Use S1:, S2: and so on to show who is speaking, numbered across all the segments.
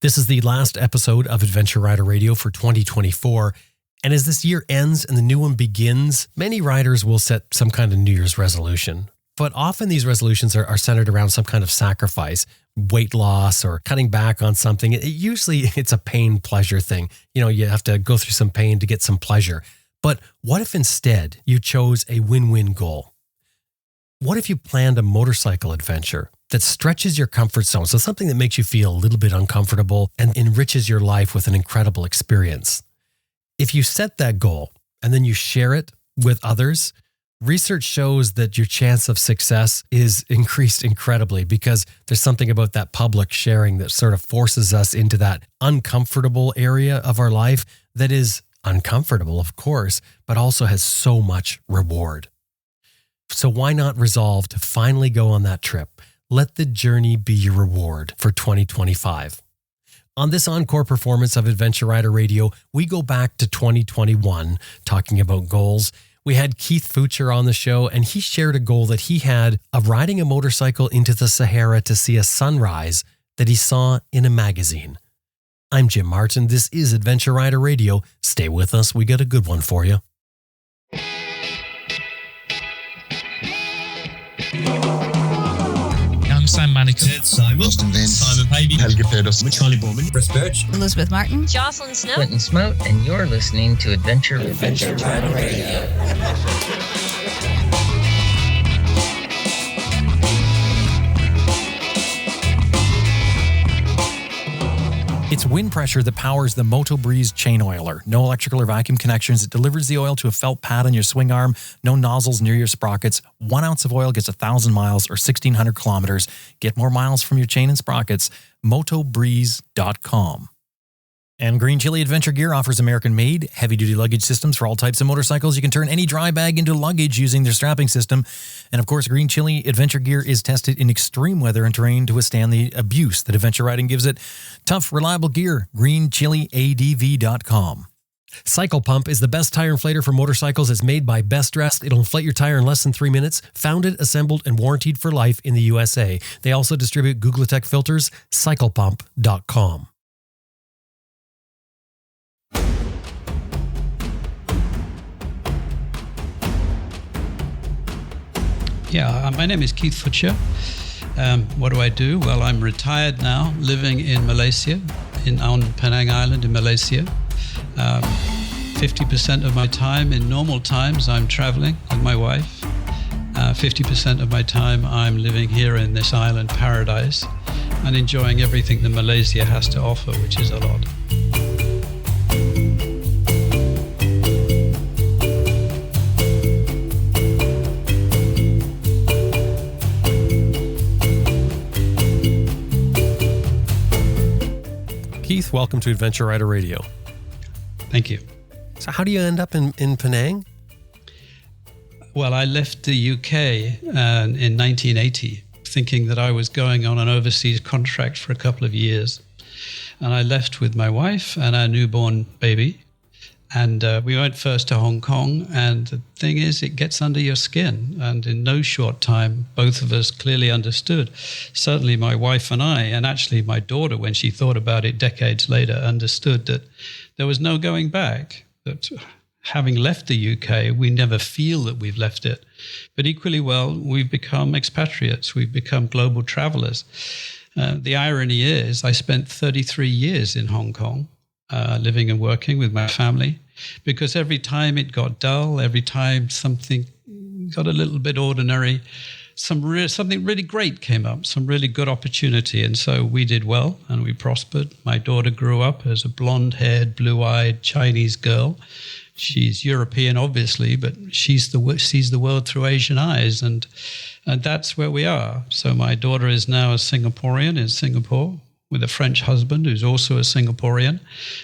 S1: This is the last episode of Adventure Rider Radio for 2024. And as this year ends and the new one begins, many riders will set some kind of New Year's resolution. But often these resolutions are centered around some kind of sacrifice, weight loss or cutting back on something. Usually it's a pain-pleasure thing. You have to go through some pain to get some pleasure. But what if instead you chose a win-win goal? What if you planned a motorcycle adventure that stretches your comfort zone, so something that makes you feel a little bit uncomfortable and enriches your life with an incredible experience? If you set that goal and then you share it with others, research shows that your chance of success is increased incredibly because there's something about that public sharing that sort of forces us into that uncomfortable area of our life that is uncomfortable, of course, but also has so much reward. So why not resolve to finally go on that trip? Let the journey be your reward for 2025. On this encore performance of Adventure Rider Radio, we go back to 2021 talking about goals. We had Keith Futcher on the show, and he shared a goal that he had of riding a motorcycle into the Sahara to see a sunrise that he saw in a magazine. I'm Jim Martin. This is Adventure Rider Radio. Stay with us. We got a good one for you.
S2: Sam Manikin,
S3: Simon, Austin Vince,
S2: Simon Baby,
S3: Helge Pedersen, Charlie Bowman, Chris Birch,
S4: Elizabeth Martin,
S5: Jocelyn Snow,
S6: Quentin Smote, and you're listening to Adventure
S5: Rider Radio.
S2: It's wind pressure that powers the Moto Breeze chain oiler. No electrical or vacuum connections. It delivers the oil to a felt pad on your swing arm. No nozzles near your sprockets. 1 ounce of oil gets 1,000 miles or 1,600 kilometers. Get more miles from your chain and sprockets. MotoBreeze.com. And Green Chili Adventure Gear offers American-made, heavy-duty luggage systems for all types of motorcycles. You can turn any dry bag into luggage using their strapping system. And of course, Green Chili Adventure Gear is tested in extreme weather and terrain to withstand the abuse that adventure riding gives it. Tough, reliable gear. GreenChiliADV.com. Cycle Pump is the best tire inflator for motorcycles. It's made by Best Dressed. It'll inflate your tire in less than 3 minutes. Founded, assembled, and warranted for life in the USA. They also distribute Googletech filters. CyclePump.com.
S7: Yeah, my name is Keith Futcher. What do? Well, I'm retired now, living in Malaysia, on Penang Island in Malaysia. 50% of my time, in normal times, I'm traveling with my wife. 50% of my time, I'm living here in this island paradise and enjoying everything that Malaysia has to offer, which is a lot.
S1: Keith, welcome to Adventure Rider Radio.
S7: Thank you.
S1: So how do you end up in Penang?
S7: Well, I left the UK in 1980, thinking that I was going on an overseas contract for a couple of years. And I left with my wife and our newborn baby. And we went first to Hong Kong. And the thing is, it gets under your skin. And in no short time, both of us clearly understood. Certainly my wife and I, and actually my daughter, when she thought about it decades later, understood that there was no going back. That having left the UK, we never feel that we've left it. But equally well, we've become expatriates. We've become global travelers. The irony is, I spent 33 years in Hong Kong, living and working with my family, because every time it got dull, every time something got a little bit ordinary, something really great came up, some really good opportunity. And so we did well and we prospered. My daughter grew up as a blonde-haired, blue-eyed Chinese girl. She's European, obviously, but sees the world through Asian eyes. And that's where we are. So my daughter is now a Singaporean in Singapore, with a French husband who's also a Singaporean.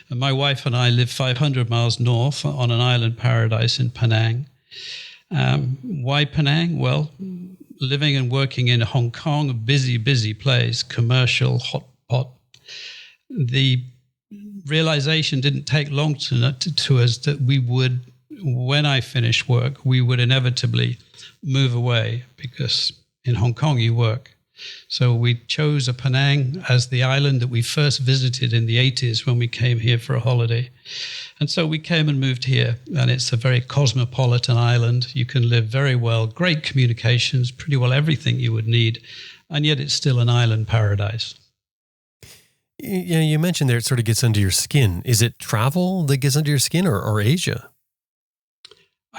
S7: And my wife and I live 500 miles north on an island paradise in Penang. Why Penang? Well, living and working in Hong Kong, a busy, busy place, commercial, hot pot. The realization didn't take long to us that we would, when I finished work, we would inevitably move away, because in Hong Kong you work. So we chose Penang as the island that we first visited in the 80s when we came here for a holiday. And so we came and moved here, and it's a very cosmopolitan island. You can live very well, great communications, pretty well everything you would need, and yet it's still an island paradise.
S1: You mentioned there it sort of gets under your skin. Is it travel that gets under your skin or Asia?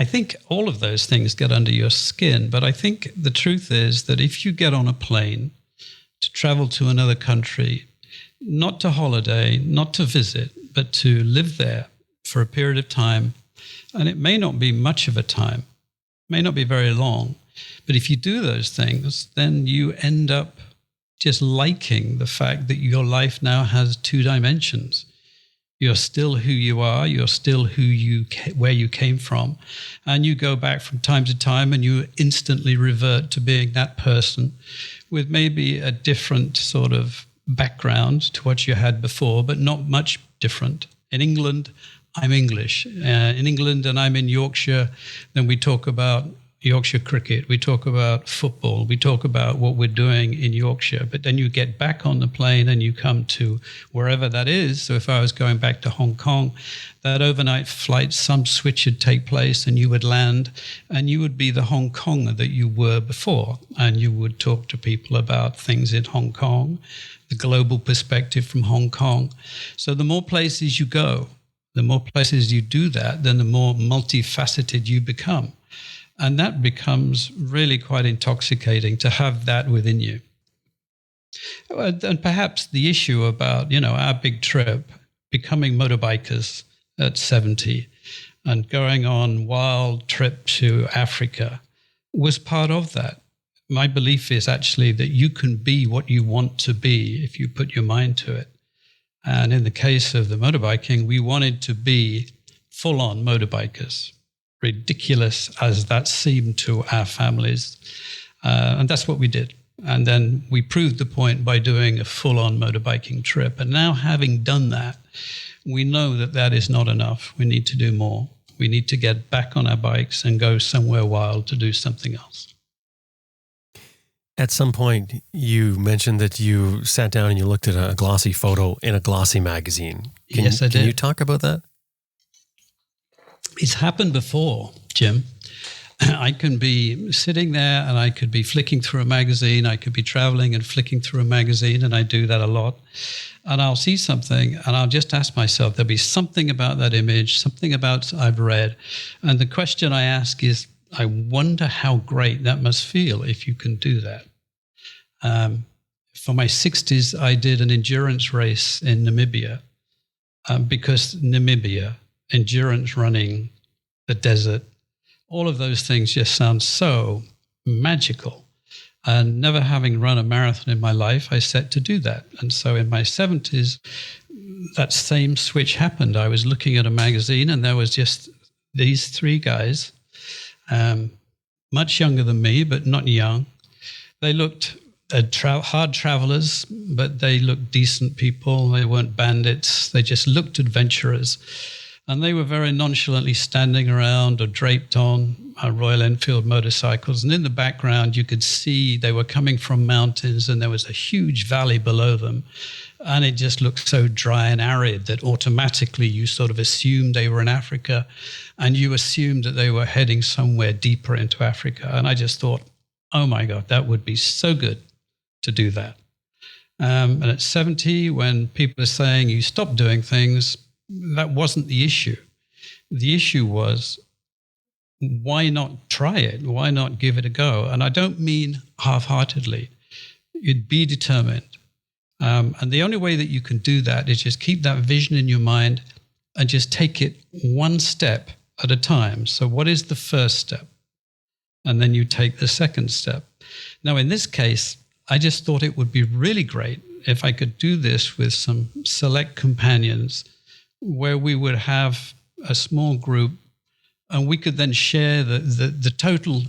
S7: I think all of those things get under your skin, but I think the truth is that if you get on a plane to travel to another country, not to holiday, not to visit, but to live there for a period of time, and it may not be much of a time, may not be very long, but if you do those things, then you end up just liking the fact that your life now has two dimensions. You're still who you are. You're still where you came from. And you go back from time to time and you instantly revert to being that person with maybe a different sort of background to what you had before, but not much different. In England, I'm English. In England and I'm in Yorkshire, then we talk about Yorkshire cricket, we talk about football, we talk about what we're doing in Yorkshire, but then you get back on the plane and you come to wherever that is. So if I was going back to Hong Kong, that overnight flight, some switch would take place and you would land and you would be the Hong Konger that you were before. And you would talk to people about things in Hong Kong, the global perspective from Hong Kong. So the more places you go, the more places you do that, then the more multifaceted you become. And that becomes really quite intoxicating to have that within you. And perhaps the issue about, our big trip, becoming motorbikers at 70 and going on wild trip to Africa was part of that. My belief is actually that you can be what you want to be if you put your mind to it. And in the case of the motorbiking, we wanted to be full-on motorbikers. Ridiculous as that seemed to our families. And that's what we did. And then we proved the point by doing a full-on motorbiking trip. And now having done that, we know that that is not enough. We need to do more. We need to get back on our bikes and go somewhere wild to do something else.
S1: At some point, you mentioned that you sat down and you looked at a glossy photo in a glossy magazine.
S7: Yes, I did.
S1: Can you talk about that?
S7: It's happened before, Jim. I can be sitting there and I could be flicking through a magazine. I could be traveling and flicking through a magazine, and I do that a lot. And I'll see something and I'll just ask myself, there'll be something about that image, something about I've read. And the question I ask is, I wonder how great that must feel if you can do that. For my 60s, I did an endurance race in Namibia because Namibia, endurance running, the desert, all of those things just sound so magical. And never having run a marathon in my life, I set to do that. And so in my 70s, that same switch happened. I was looking at a magazine and there was just these three guys, much younger than me, but not young. They looked hard travelers, but they looked decent people. They weren't bandits. They just looked adventurers. And they were very nonchalantly standing around or draped on Royal Enfield motorcycles. And in the background, you could see they were coming from mountains and there was a huge valley below them. And it just looked so dry and arid that automatically you sort of assumed they were in Africa and you assumed that they were heading somewhere deeper into Africa. And I just thought, oh my God, that would be so good to do that. And at 70, when people are saying you stop doing things, that wasn't the issue. The issue was, why not try it? Why not give it a go? And I don't mean half-heartedly. You'd be determined. And the only way that you can do that is just keep that vision in your mind and just take it one step at a time. So what is the first step? And then you take the second step. Now, in this case, I just thought it would be really great if I could do this with some select companions where we would have a small group and we could then share the total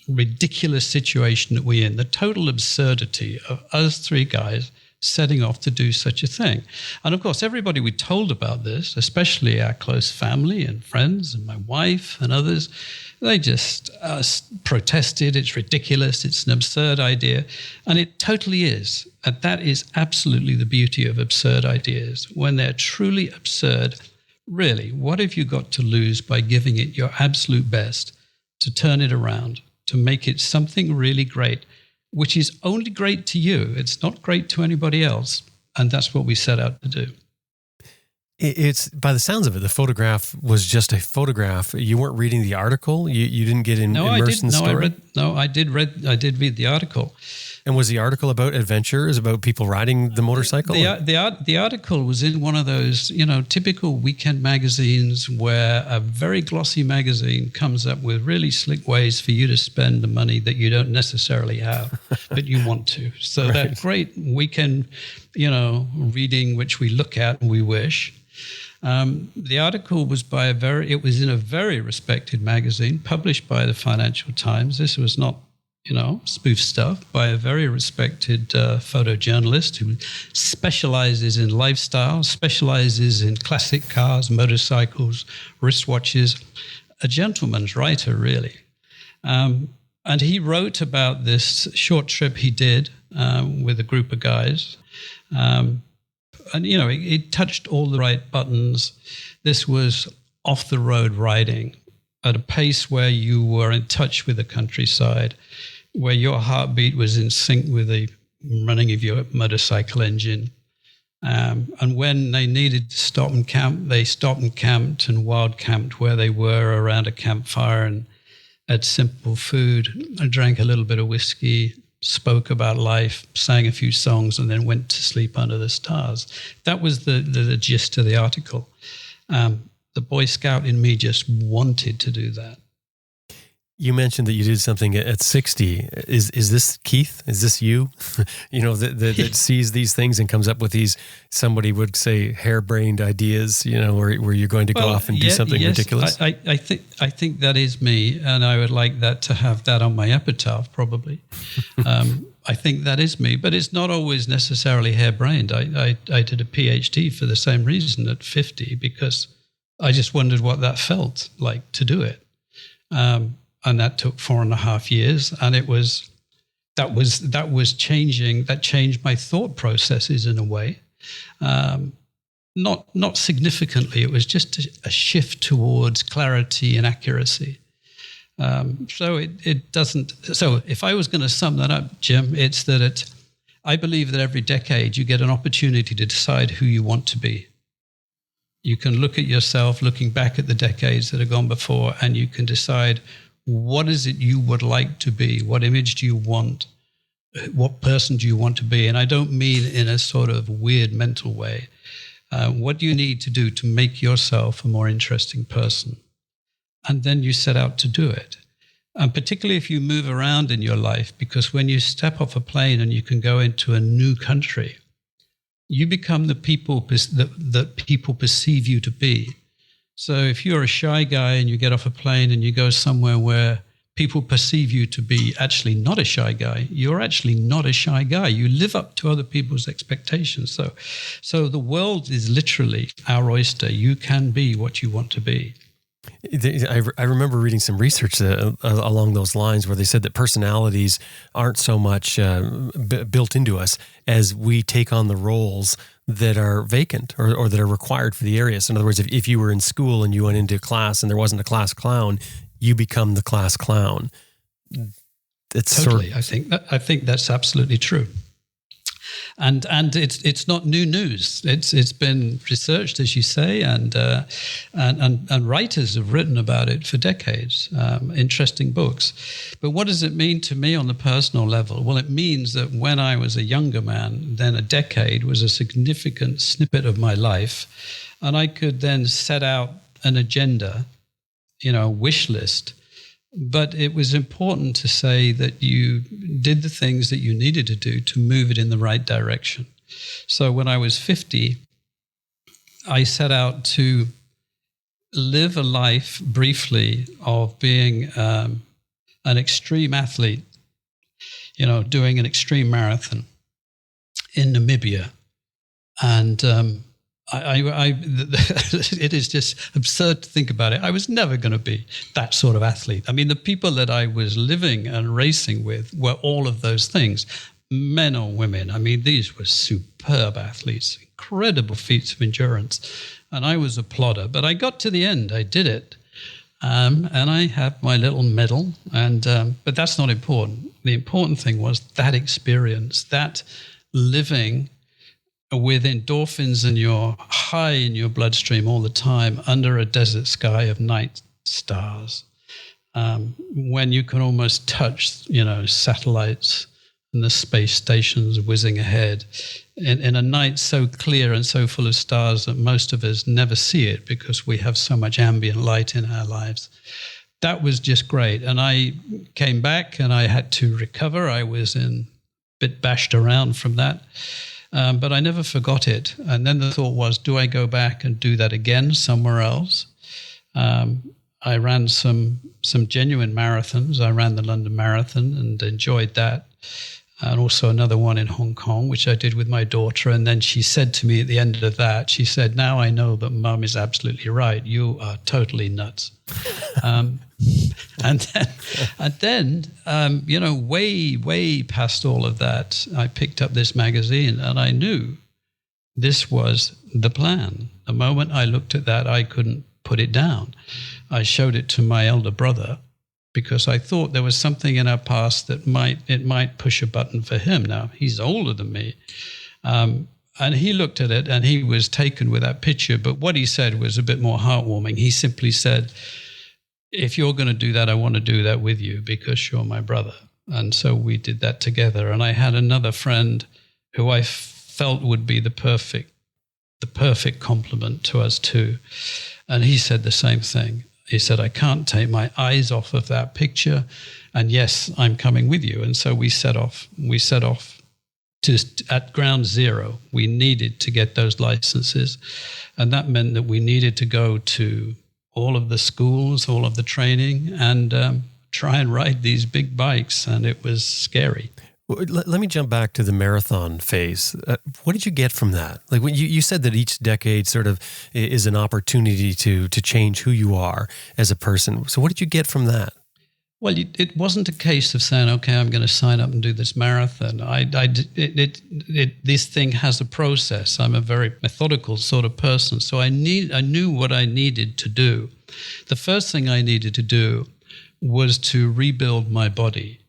S7: ridiculous situation that we're in, the total absurdity of us three guys setting off to do such a thing. And of course, everybody we told about this, especially our close family and friends and my wife and others, they just protested. It's ridiculous. It's an absurd idea. And it totally is. And that is absolutely the beauty of absurd ideas. When they're truly absurd, really, what have you got to lose by giving it your absolute best to turn it around, to make it something really great, which is only great to you. It's not great to anybody else. And that's what we set out to do.
S1: It's, by the sounds of it, the photograph was just a photograph. You weren't reading the article. You didn't get immersed in the story.
S7: I did read the article.
S1: And was the article about adventures, about people riding the motorcycle?
S7: The article was in one of those, typical weekend magazines where a very glossy magazine comes up with really slick ways for you to spend the money that you don't necessarily have, but you want to. So that great weekend, reading, which we look at and we wish. The article was it was in a very respected magazine published by the Financial Times. This was not, spoof stuff, by a very respected photojournalist who specializes in lifestyle, specializes in classic cars, motorcycles, wristwatches, a gentleman's writer, really. And he wrote about this short trip he did with a group of guys. And, it touched all the right buttons. This was off-the-road riding at a pace where you were in touch with the countryside, where your heartbeat was in sync with the running of your motorcycle engine. And when they needed to stop and camp, they stopped and camped and wild camped where they were around a campfire and had simple food and drank a little bit of whiskey, spoke about life, sang a few songs, and then went to sleep under the stars. That was the gist of the article. The Boy Scout in me just wanted to do that.
S1: You mentioned that you did something at 60. Is this Keith? Is this you? That sees these things and comes up with these, somebody would say, harebrained ideas, where you're going to go off and do something ridiculous?
S7: I think that is me, and I would like that to have that on my epitaph, probably. I think that is me, but it's not always necessarily harebrained. I did a PhD for the same reason at 50, because I just wondered what that felt like to do it. And that took 4.5 years, and that changed my thought processes in a way. Not significantly. It was just a shift towards clarity and accuracy. So it doesn't. So if I was going to sum that up, Jim, it's that I believe that every decade you get an opportunity to decide who you want to be. You can look at yourself, looking back at the decades that have gone before, and you can decide, what is it you would like to be? What image do you want? What person do you want to be? And I don't mean in a sort of weird mental way. What do you need to do to make yourself a more interesting person? And then you set out to do it. And particularly if you move around in your life, because when you step off a plane and you can go into a new country, you become the people that people perceive you to be. So if you're a shy guy and you get off a plane and you go somewhere where people perceive you to be actually not a shy guy, you're actually not a shy guy. You live up to other people's expectations. So the world is literally our oyster. You can be what you want to be.
S1: I remember reading some research along those lines where they said that personalities aren't so much built into us as we take on the roles that are vacant or that are required for the area. So in other words, if you were in school and you went into class and there wasn't a class clown, you become the class clown. It's
S7: totally. I think that's absolutely true. And it's not new news. It's been researched, as you say, and writers have written about it for decades. Interesting books. But what does it mean to me on the personal level? Well, it means that when I was a younger man, then a decade was a significant snippet of my life, and I could then set out an agenda, wish list. But it was important to say that you did the things that you needed to do to move it in the right direction. So when I was 50, I set out to live a life briefly of being an extreme athlete, doing an extreme marathon in Namibia. And it is just absurd to think about it. I was never going to be that sort of athlete. I mean, the people that I was living and racing with were all of those things, men or women. I mean, these were superb athletes, incredible feats of endurance. And I was a plodder, but I got to the end. I did it. And I have my little medal, but that's not important. The important thing was that experience, that living with endorphins in high in your bloodstream all the time under a desert sky of night stars, when you can almost touch, satellites and the space stations whizzing ahead in a night so clear and so full of stars that most of us never see it because we have so much ambient light in our lives. That was just great. And I came back and I had to recover. I was a bit bashed around from that. But I never forgot it. And then the thought was, do I go back and do that again somewhere else? I ran some genuine marathons. I ran the London Marathon and enjoyed that. And also another one in Hong Kong, which I did with my daughter. And then she said to me at the end of that, she said, now I know that Mum is absolutely right. You are totally nuts. And then, way past all of that, I picked up this magazine and I knew this was the plan. The moment I looked at that, I couldn't put it down. I showed it to my elder brother because I thought there was something in our past that might push a button for him. Now, he's older than me. And he looked at it and he was taken with that picture. But what he said was a bit more heartwarming. He simply said, if you're going to do that, I want to do that with you because you're my brother. And so we did that together. And I had another friend who I felt would be the perfect complement to us two. And he said the same thing. He said, I can't take my eyes off of that picture. And yes, I'm coming with you. And so we set off. We set off at ground zero. We needed to get those licenses. And that meant that we needed to go to all of the schools, all of the training, and try and ride these big bikes. And it was scary.
S1: Let me jump back to the marathon phase. What did you get from that? Like when you said that each decade sort of is an opportunity to change who you are as a person. So what did you get from that?
S7: Well, it wasn't a case of saying, okay, I'm going to sign up and do this marathon. This thing has a process. I'm a very methodical sort of person. So I knew what I needed to do. The first thing I needed to do was to rebuild my body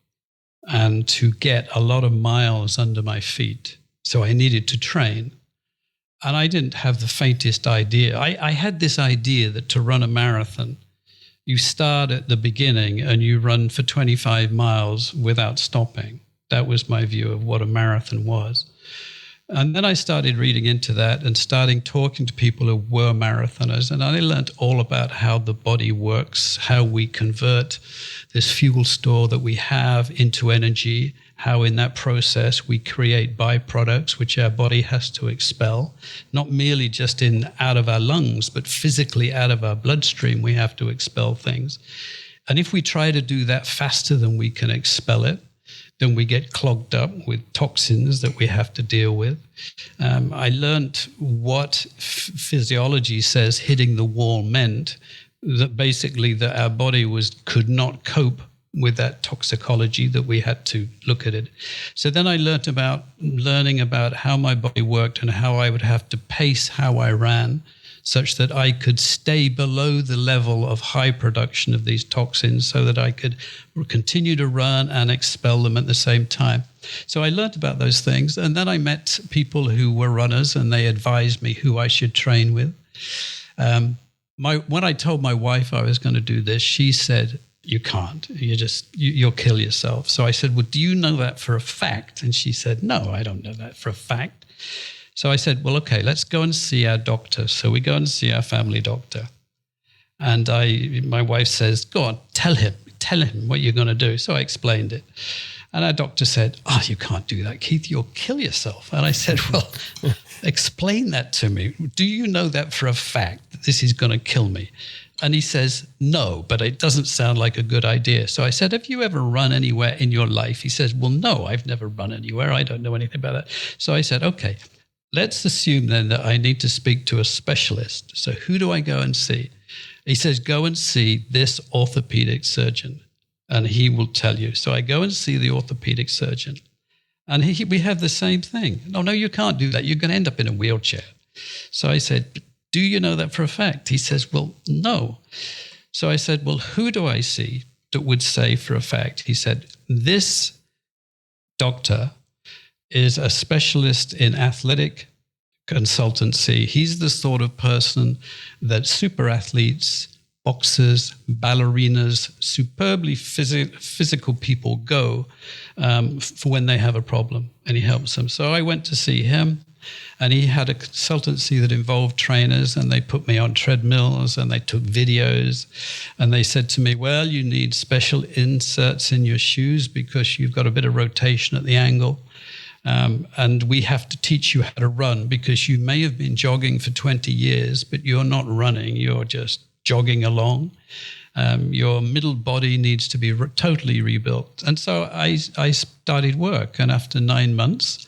S7: and to get a lot of miles under my feet. So I needed to train. And I didn't have the faintest idea. I had this idea that to run a marathon, you start at the beginning and you run for 25 miles without stopping. That was my view of what a marathon was. And then I started reading into that and starting talking to people who were marathoners. And I learned all about how the body works, how we convert this fuel store that we have into energy, how in that process we create byproducts which our body has to expel, not merely just out of our lungs, but physically out of our bloodstream, we have to expel things. And if we try to do that faster than we can expel it, then we get clogged up with toxins that we have to deal with. I learned what physiology says hitting the wall meant, that basically that our body could not cope with that toxicology, that we had to look at it. So then I learning about how my body worked and how I would have to pace how I ran, such that I could stay below the level of high production of these toxins so that I could continue to run and expel them at the same time. So I learned about those things. And then I met people who were runners and they advised me who I should train with. When I told my wife I was going to do this, she said, you can't, you'll kill yourself. So I said, well, do you know that for a fact? And she said, no, I don't know that for a fact. So I said, well, okay, let's go and see our doctor. So we go and see our family doctor. And my wife says, go on, tell him what you're going to do. So I explained it. And our doctor said, oh, you can't do that, Keith, you'll kill yourself. And I said, well, explain that to me. Do you know that for a fact that this is going to kill me? And he says, no, but it doesn't sound like a good idea. So I said, have you ever run anywhere in your life? He says, well, no, I've never run anywhere. I don't know anything about that. So I said, okay, let's assume then that I need to speak to a specialist. So who do I go and see? He says, go and see this orthopedic surgeon, and he will tell you. So I go and see the orthopedic surgeon, and we have the same thing. No, you can't do that. You're going to end up in a wheelchair. So I said, do you know that for a fact? He says, well, no. So I said, well, who do I see that would say for a fact? He said, this doctor is a specialist in athletic consultancy. He's the sort of person that super athletes, boxers, ballerinas, superbly physical people go for when they have a problem, and he helps them. So I went to see him. And he had a consultancy that involved trainers, and they put me on treadmills and they took videos, and they said to me, well, you need special inserts in your shoes because you've got a bit of rotation at the ankle. And we have to teach you how to run because you may have been jogging for 20 years, but you're not running. You're just jogging along. Your middle body needs to be totally rebuilt. And so I started work. And after 9 months,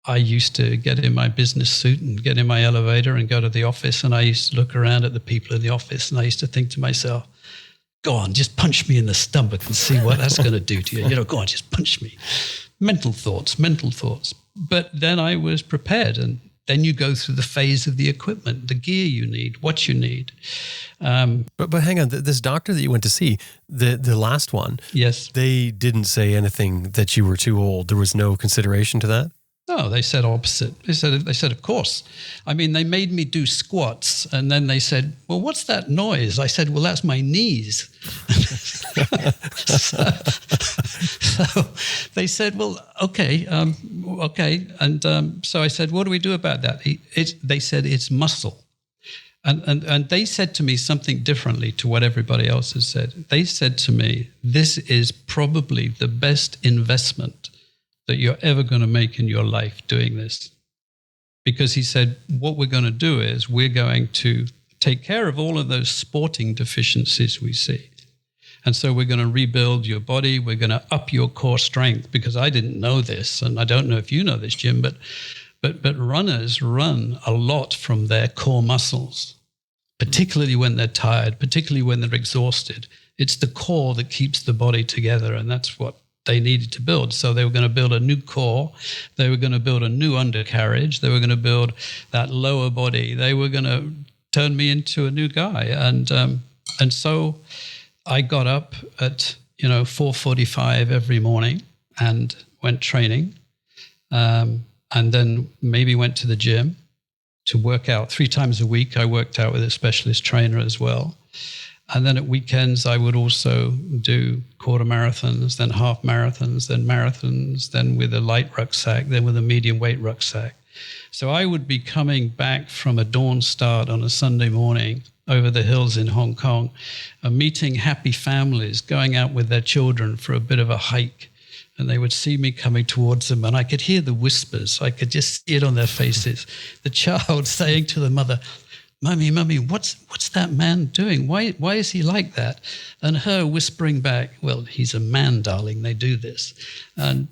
S7: I used to get in my business suit and get in my elevator and go to the office, and I used to look around at the people in the office, and I used to think to myself, go on, just punch me in the stomach and see what that's going to do to you. Go on, just punch me. Mental thoughts. But then I was prepared, and then you go through the phase of the equipment, the gear you need, what you need.
S1: But hang on, this doctor that you went to see, the last one,
S7: yes,
S1: they didn't say anything that you were too old. There was no consideration to that?
S7: No, they said opposite. They said, of course. I mean, they made me do squats, and then they said, well, what's that noise? I said, well, that's my knees. so they said, well, okay. And so I said, what do we do about that? They said, it's muscle. And they said to me something differently to what everybody else has said. They said to me, this is probably the best investment that you're ever going to make in your life doing this. Because he said, what we're going to do is we're going to take care of all of those sporting deficiencies we see. And so we're going to rebuild your body. We're going to up your core strength, because I didn't know this. And I don't know if you know this, Jim, but runners run a lot from their core muscles, particularly when they're tired, particularly when they're exhausted. It's the core that keeps the body together. And that's what they needed to build. So they were going to build a new core. They were going to build a new undercarriage. They were going to build that lower body. They were going to turn me into a new guy. And so I got up at 4:45 every morning and went training, and then maybe went to the gym to work out 3 times a week. I worked out with a specialist trainer as well. And then at weekends, I would also do quarter marathons, then half marathons, then with a light rucksack, then with a medium weight rucksack. So I would be coming back from a dawn start on a Sunday morning over the hills in Hong Kong, meeting happy families, going out with their children for a bit of a hike. And they would see me coming towards them, and I could hear the whispers. I could just see it on their faces. The child saying to the mother, Mummy, what's that man doing? Why is he like that? And her whispering back, well, he's a man, darling. They do this. And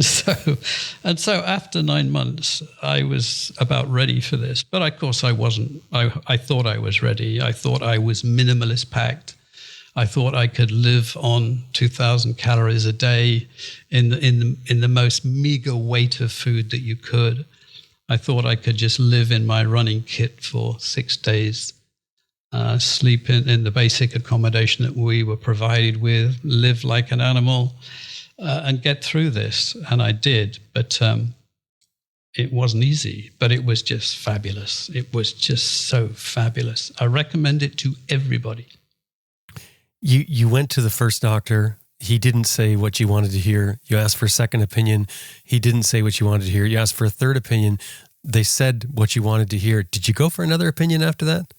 S7: so after 9 months, I was about ready for this. But of course I wasn't. I thought I was ready. I thought I was minimalist packed. I thought I could live on 2,000 calories a day in the most meager weight of food that you could. I thought I could just live in my running kit for 6 days, sleep in the basic accommodation that we were provided with, live like an animal, and get through this. And I did, but it wasn't easy, but it was just fabulous. It was just so fabulous. I recommend it to everybody.
S1: You went to the first doctor. He didn't say what you wanted to hear. You asked for a second opinion. He didn't say what you wanted to hear. You asked for a third opinion. They said what you wanted to hear. Did you go for another opinion after that?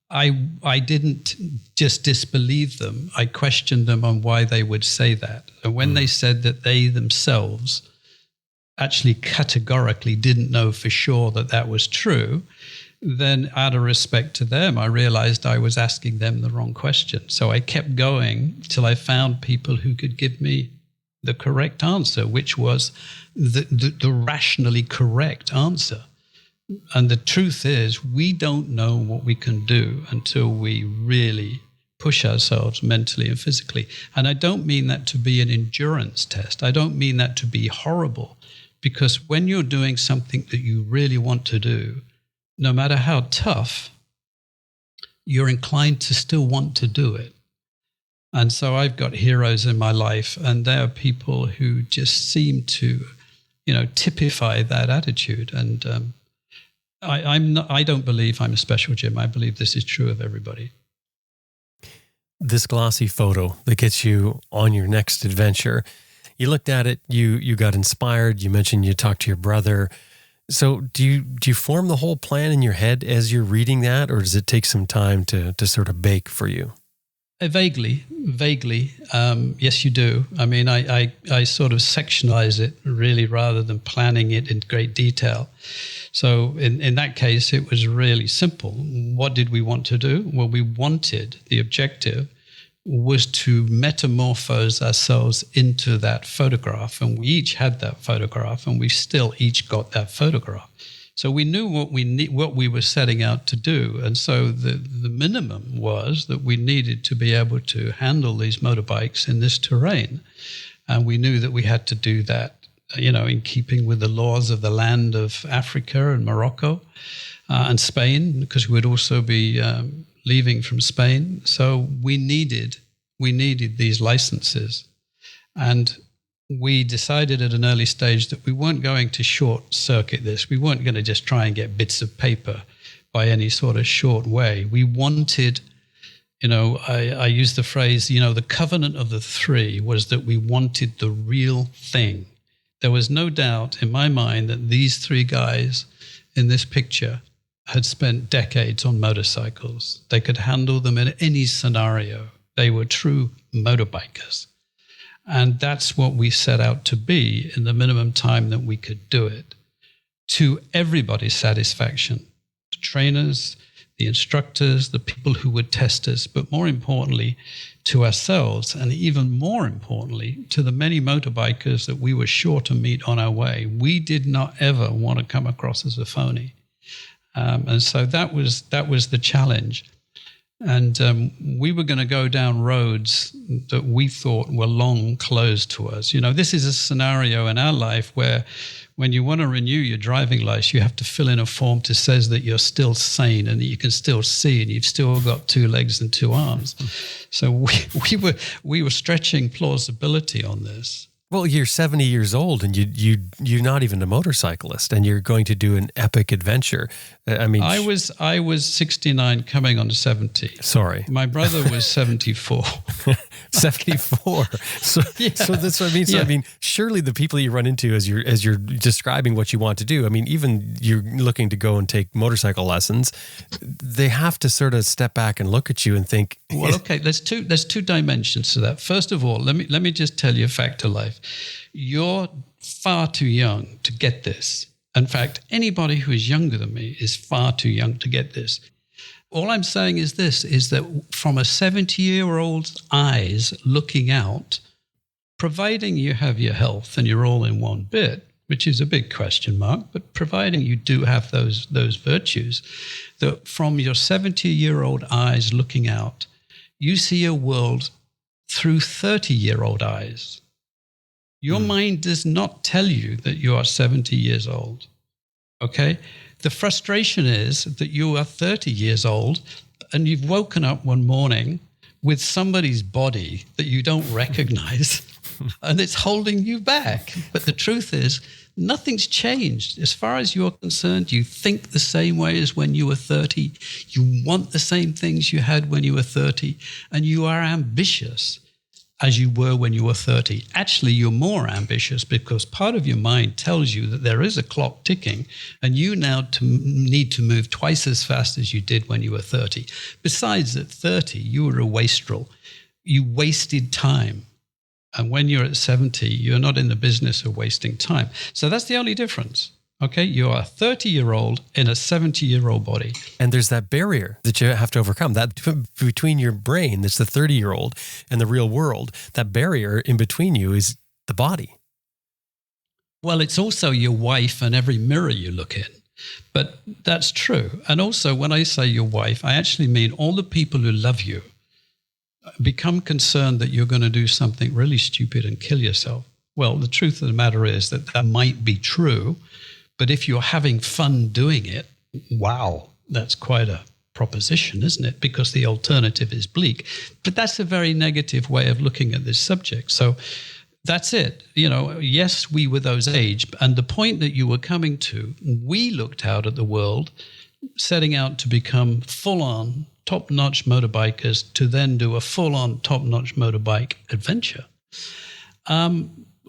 S7: I didn't just disbelieve them. I questioned them on why they would say that. And when they said that they themselves actually categorically didn't know for sure that was true, then out of respect to them, I realized I was asking them the wrong question. So I kept going till I found people who could give me the correct answer, which was the rationally correct answer. And the truth is, we don't know what we can do until we really push ourselves mentally and physically. And I don't mean that to be an endurance test. I don't mean that to be horrible, because when you're doing something that you really want to do, no matter how tough, you're inclined to still want to do it. And so I've got heroes in my life, and they are people who just seem to, typify that attitude. And I don't believe I'm a special, Jim. I believe this is true of everybody.
S1: This glossy photo that gets you on your next adventure, you looked at it, you got inspired. You mentioned you talked to your brother. So do you form the whole plan in your head as you're reading that, or does it take some time to sort of bake for you?
S7: Vaguely. Yes, you do. I mean, I sort of sectionalize it really rather than planning it in great detail. So in that case, it was really simple. What did we want to do? Well, the objective was to metamorphose ourselves into that photograph. And we each had that photograph, and we still each got that photograph. So we knew what we were setting out to do. And so the minimum was that we needed to be able to handle these motorbikes in this terrain. And we knew that we had to do that, in keeping with the laws of the land of Africa and Morocco and Spain, because we would also be leaving from Spain. So we needed these licenses. And we decided at an early stage that we weren't going to short circuit this. We weren't going to just try and get bits of paper by any sort of short way. We wanted, I use the phrase, the covenant of the three was that we wanted the real thing. There was no doubt in my mind that these three guys in this picture had spent decades on motorcycles. They could handle them in any scenario. They were true motorbikers. And that's what we set out to be in the minimum time that we could do it, to everybody's satisfaction, the trainers, the instructors, the people who would test us, but more importantly, to ourselves, and even more importantly, to the many motorbikers that we were sure to meet on our way. We did not ever want to come across as a phony. And so that was the challenge. And we were going to go down roads that we thought were long closed to us. This is a scenario in our life where when you want to renew your driving license, you have to fill in a form that says that you're still sane and that you can still see and you've still got 2 legs and 2 arms. So we were stretching plausibility on this.
S1: Well, you're 70 years old and you're not even a motorcyclist, and you're going to do an epic adventure. I mean,
S7: I was 69 coming on to 70.
S1: Sorry.
S7: My brother was 74.
S1: 74. So that's what I mean. So I mean, surely the people you run into as you're describing what you want to do, I mean, even you're looking to go and take motorcycle lessons, they have to sort of step back and look at you and think,
S7: well, okay, there's two dimensions to that. First of all, let me just tell you a fact of life. You're far too young to get this. In fact, anybody who is younger than me is far too young to get this. All I'm saying is this, is that from a 70-year-old's eyes looking out, providing you have your health and you're all in one bit, which is a big question mark, but providing you do have those virtues, that from your 70-year-old eyes looking out, you see a world through 30-year-old eyes. Your mind does not tell you that you are 70 years old, okay? The frustration is that you are 30 years old and you've woken up one morning with somebody's body that you don't recognize and it's holding you back. But the truth is, nothing's changed. As far as you're concerned, you think the same way as when you were 30. You want the same things you had when you were 30, and you are ambitious as you were when you were 30. Actually, you're more ambitious because part of your mind tells you that there is a clock ticking and you now need to move twice as fast as you did when you were 30. Besides, at 30, you were a wastrel. You wasted time. And when you're at 70, you're not in the business of wasting time. So that's the only difference. Okay, you are a 30-year-old in a 70-year-old body.
S1: And there's that barrier that you have to overcome. That between your brain, that's the 30-year-old, and the real world, that barrier in between you is the body.
S7: Well, it's also your wife and every mirror you look in. But that's true. And also, when I say your wife, I actually mean all the people who love you become concerned that you're going to do something really stupid and kill yourself. Well, the truth of the matter is that might be true. But if you're having fun doing it, wow, that's quite a proposition, isn't it? Because the alternative is bleak. But that's a very negative way of looking at this subject. So that's it. Yes, we were those age. And the point that you were coming to, we looked out at the world, setting out to become full-on, top-notch motorbikers to then do a full-on, top-notch motorbike adventure.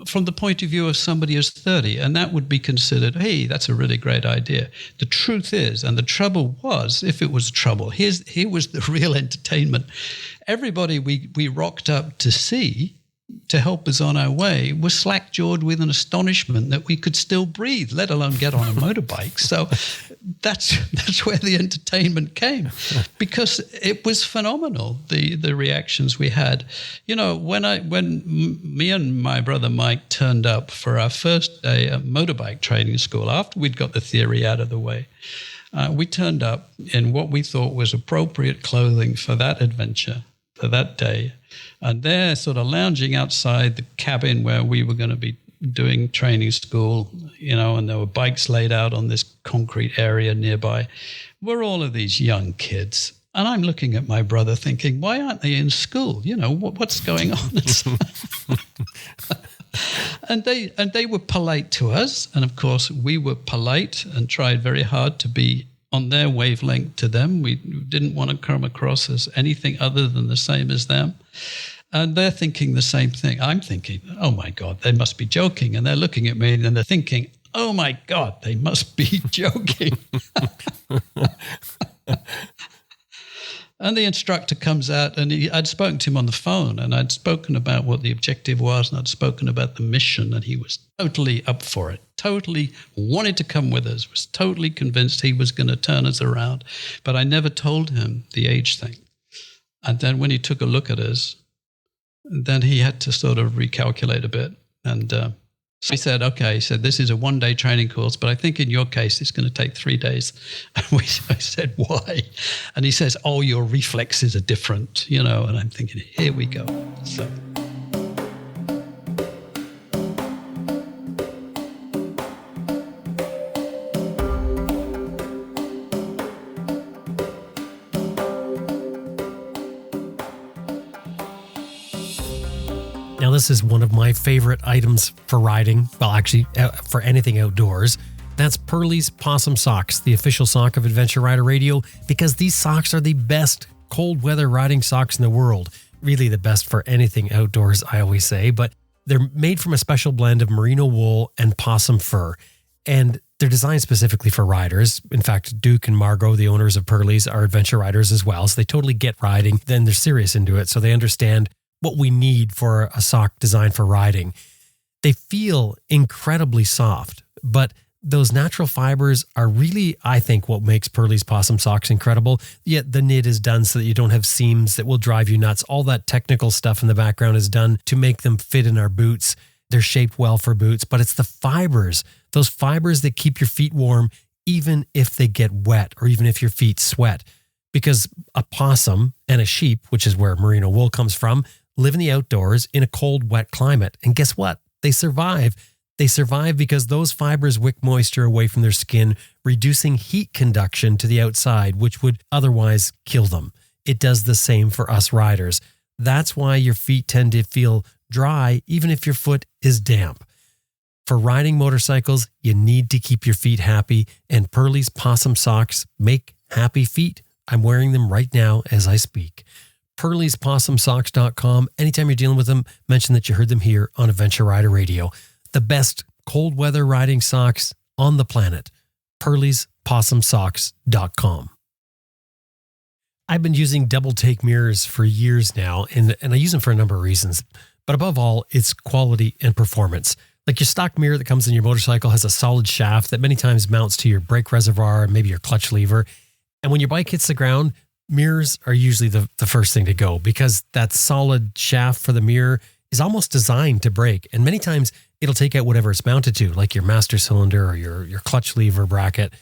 S7: From the point of view of somebody who's 30, and that would be considered, hey, that's a really great idea. The truth is, and the trouble was, if it was trouble, here was the real entertainment. Everybody we rocked up to see to help us on our way was slack-jawed with an astonishment that we could still breathe, let alone get on a motorbike. So that's where the entertainment came, because it was phenomenal, the reactions we had. When me and my brother Mike turned up for our first day at motorbike training school, after we'd got the theory out of the way, we turned up in what we thought was appropriate clothing for that adventure, for that day. And they're sort of lounging outside the cabin where we were going to be doing training school, and there were bikes laid out on this concrete area nearby. We're all of these young kids. And I'm looking at my brother thinking, why aren't they in school? What's going on? And they were polite to us. And of course, we were polite and tried very hard to be on their wavelength to them. We didn't want to come across as anything other than the same as them. And they're thinking the same thing. I'm thinking, oh my God, they must be joking. And they're looking at me and they're thinking, oh my God, they must be joking. And the instructor comes out, and I'd spoken to him on the phone, and I'd spoken about what the objective was, and I'd spoken about the mission, and he was totally up for it, totally wanted to come with us, was totally convinced he was going to turn us around. But I never told him the age thing. And then when he took a look at us, then he had to sort of recalculate a bit. And so he said, okay, this is a one-day training course, but I think in your case, it's going to take 3 days. And I said, why? And he says, oh, your reflexes are different, and I'm thinking, here we go. So.
S1: Now, this is one of my favorite items for riding. Well, actually, for anything outdoors. That's Pearlie's Possum Socks, the official sock of Adventure Rider Radio, because these socks are the best cold weather riding socks in the world. Really the best for anything outdoors, I always say. But they're made from a special blend of merino wool and possum fur. And they're designed specifically for riders. In fact, Duke and Margot, the owners of Pearlie's, are adventure riders as well. So they totally get riding. Then they're serious into it. So they understand what we need for a sock designed for riding. They feel incredibly soft, but those natural fibers are really, I think, what makes Pearlie's Possum Socks incredible. Yet the knit is done so that you don't have seams that will drive you nuts. All that technical stuff in the background is done to make them fit in our boots. They're shaped well for boots, but it's the fibers, those fibers that keep your feet warm, even if they get wet or even if your feet sweat. Because a possum and a sheep, which is where merino wool comes from, live in the outdoors in a cold, wet climate. And guess what? They survive. They survive because those fibers wick moisture away from their skin, reducing heat conduction to the outside, which would otherwise kill them. It does the same for us riders. That's why your feet tend to feel dry, even if your foot is damp. For riding motorcycles, you need to keep your feet happy, and Pearlie's Possum Socks make happy feet. I'm wearing them right now as I speak. Pearlie'sPossumSocks.com. Anytime you're dealing with them, mention that you heard them here on Adventure Rider Radio. The best cold weather riding socks on the planet. Pearlie'sPossumSocks.com. I've been using double take mirrors for years now, and I use them for a number of reasons. But above all, it's quality and performance. Like your stock mirror that comes in your motorcycle has a solid shaft that many times mounts to your brake reservoir and maybe your clutch lever. And when your bike hits the ground, mirrors are usually the first thing to go because that solid shaft for the mirror is almost designed to break. And many times it'll take out whatever it's mounted to, like your master cylinder or your clutch lever bracket.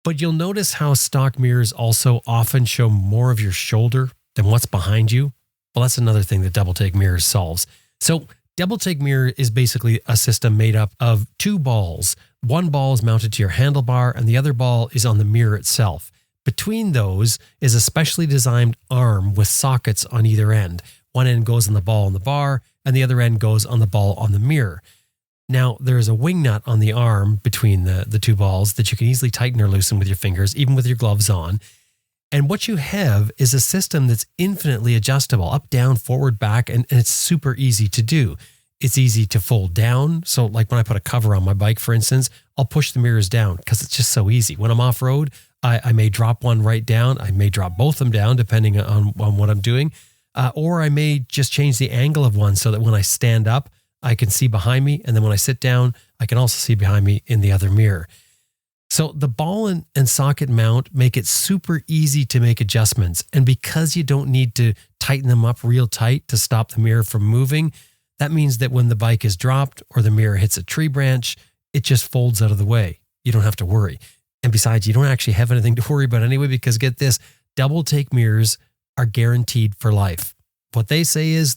S1: But you'll notice how stock mirrors also often show more of your shoulder than what's behind you. Well, that's another thing that double take mirrors solves. So double take mirror is basically a system made up of two balls. One ball is mounted to your handlebar and the other ball is on the mirror itself. Between those is a specially designed arm with sockets on either end. One end goes on the ball on the bar and the other end goes on the ball on the mirror. Now, there is a wing nut on the arm between the two balls that you can easily tighten or loosen with your fingers, even with your gloves on. And what you have is a system that's infinitely adjustable, up, down, forward, back, and it's super easy to do. It's easy to fold down. So like when I put a cover on my bike, for instance, I'll push the mirrors down because it's just so easy. When I'm off-road, I may drop one right down. I may drop both of them down depending on what I'm doing. Or I may just change the angle of one so that when I stand up, I can see behind me. And then when I sit down, I can also see behind me in the other mirror. So the ball and socket mount make it super easy to make adjustments. And because you don't need to tighten them up real tight to stop the mirror from moving, that means that when the bike is dropped or the mirror hits a tree branch, it just folds out of the way. You don't have to worry. And besides, you don't actually have anything to worry about anyway, because get this, double take mirrors are guaranteed for life. What they say is,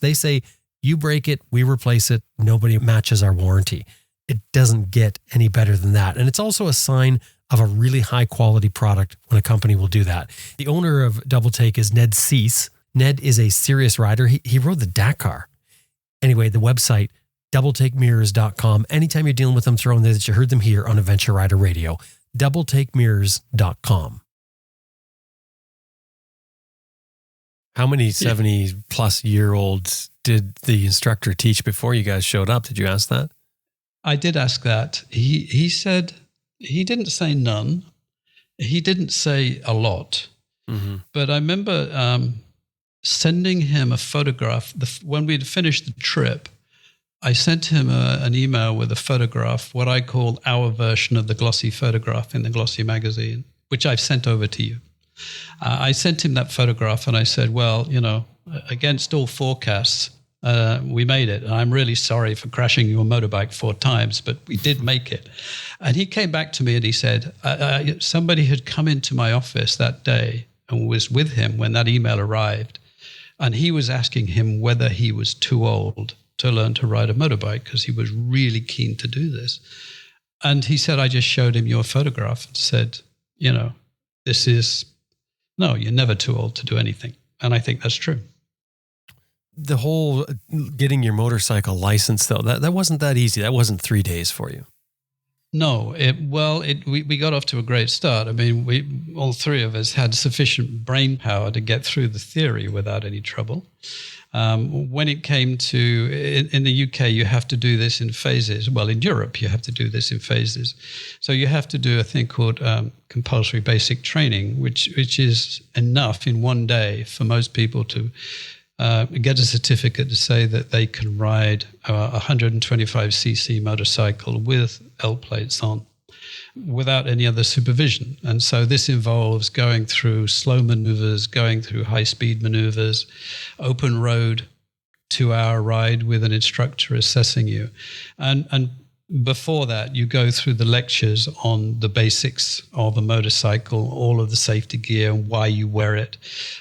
S1: you break it, we replace it. Nobody matches our warranty. It doesn't get any better than that. And it's also a sign of a really high quality product when a company will do that. The owner of Double Take is Ned Cease. Ned is a serious rider. He rode the Dakar. Anyway, the website, doubletakemirrors.com. Anytime you're dealing with them, throw in there that you heard them here on Adventure Rider Radio. Doubletakemirrors.com. How many 70 plus year olds did the instructor teach before you guys showed up? Did you ask that?
S7: I did ask that. He said, he didn't say none. He didn't say a lot. Mm-hmm. But I remember sending him a photograph. When we'd finished the trip, I sent him an email with a photograph, what I call our version of the glossy photograph in the Glossy magazine, which I've sent over to you. I sent him that photograph and I said, well, against all forecasts, we made it. And I'm really sorry for crashing your motorbike 4 times, but we did make it. And he came back to me and he said, somebody had come into my office that day and was with him when that email arrived. And he was asking him whether he was too old to learn to ride a motorbike because he was really keen to do this. And he said, I just showed him your photograph and said, no, you're never too old to do anything. And I think that's true.
S1: The whole getting your motorcycle license, though, that wasn't that easy. That wasn't 3 days for you.
S7: No, we got off to a great start. I mean, all three of us had sufficient brain power to get through the theory without any trouble. When it came to, in the UK, you have to do this in phases. Well, in Europe, you have to do this in phases. So you have to do a thing called compulsory basic training, which is enough in one day for most people to get a certificate to say that they can ride a 125cc motorcycle with L plates on without any other supervision. And so this involves going through slow maneuvers, going through high-speed maneuvers, open road, 2-hour ride with an instructor assessing you. And before that, you go through the lectures on the basics of a motorcycle, all of the safety gear, and why you wear it,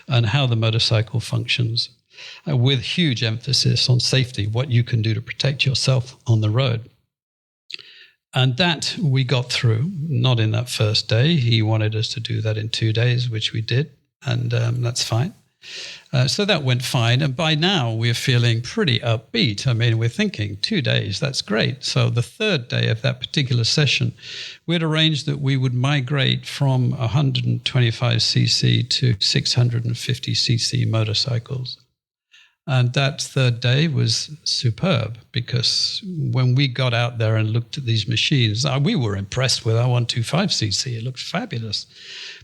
S7: and how the motorcycle functions, with huge emphasis on safety, what you can do to protect yourself on the road. And that we got through, not in that first day. He wanted us to do that in 2 days, which we did, and that's fine. So that went fine. And by now, we're feeling pretty upbeat. I mean, we're thinking 2 days, that's great. So the third day of that particular session, we'd arranged that we would migrate from 125cc to 650cc motorcycles. And that third day was superb because when we got out there and looked at these machines, we were impressed with our 125cc. It looked fabulous.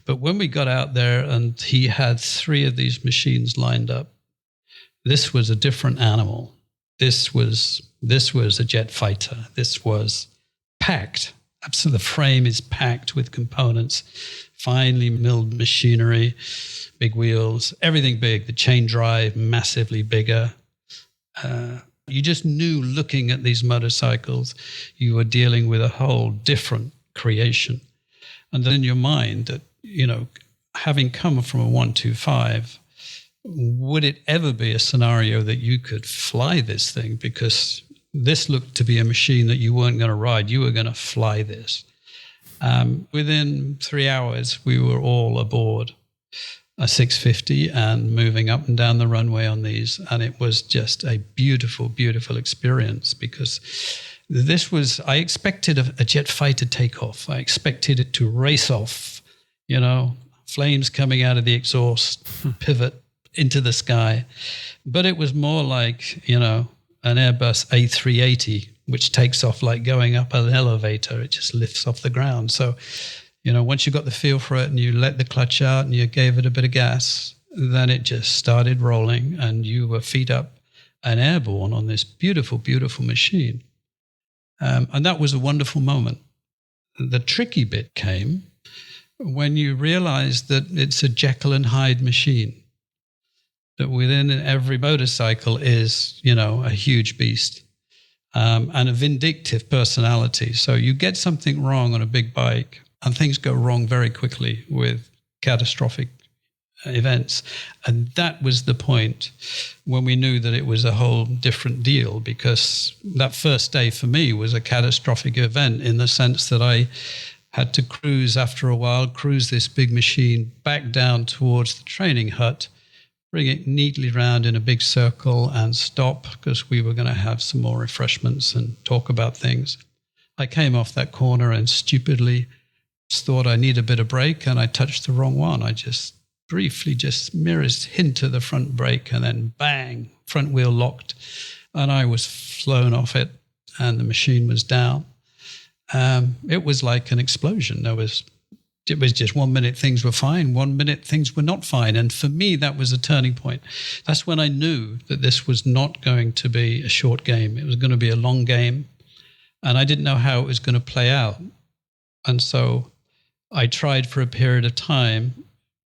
S7: But when we got out there and he had 3 of these machines lined up, this was a different animal. this was a jet fighter. This was packed. Absolutely, the frame is packed with components, finely milled machinery, big wheels, everything big. The chain drive, massively bigger. You just knew, looking at these motorcycles, you were dealing with a whole different creation. And then in your mind, that, you know, having come from a 125, would it ever be a scenario that you could fly this thing? Because this looked to be a machine that you weren't going to ride. You were going to fly this. Within 3 hours, we were all aboard a 650 and moving up and down the runway on these. And it was just a beautiful, beautiful experience, because this was, I expected a jet fighter takeoff. I expected it to race off, you know, flames coming out of the exhaust, pivot into the sky. But it was more like, you know, an Airbus A380, which takes off like going up an elevator. It just lifts off the ground. So, you know, once you got the feel for it and you let the clutch out and you gave it a bit of gas, then it just started rolling and you were feet up and airborne on this beautiful, beautiful machine. And that was a wonderful moment. The tricky bit came when you realized that it's a Jekyll and Hyde machine, that within every motorcycle is, you know, a huge beast and a vindictive personality. So you get something wrong on a big bike and things go wrong very quickly with catastrophic events. And that was the point when we knew that it was a whole different deal, because that first day for me was a catastrophic event in the sense that I had to cruise after a while, cruise this big machine back down towards the training hut, bring it neatly round in a big circle and stop, because we were going to have some more refreshments and talk about things. I came off that corner and stupidly thought I need a bit of brake, and I touched the wrong one. I just briefly just mirrors into the front brake, and then bang, front wheel locked, and I was flown off it, and the machine was down. It was like an explosion. It was just 1 minute things were fine, 1 minute things were not fine. And for me, that was a turning point. That's when I knew that this was not going to be a short game. It was going to be a long game, and I didn't know how it was going to play out. And so I tried for a period of time,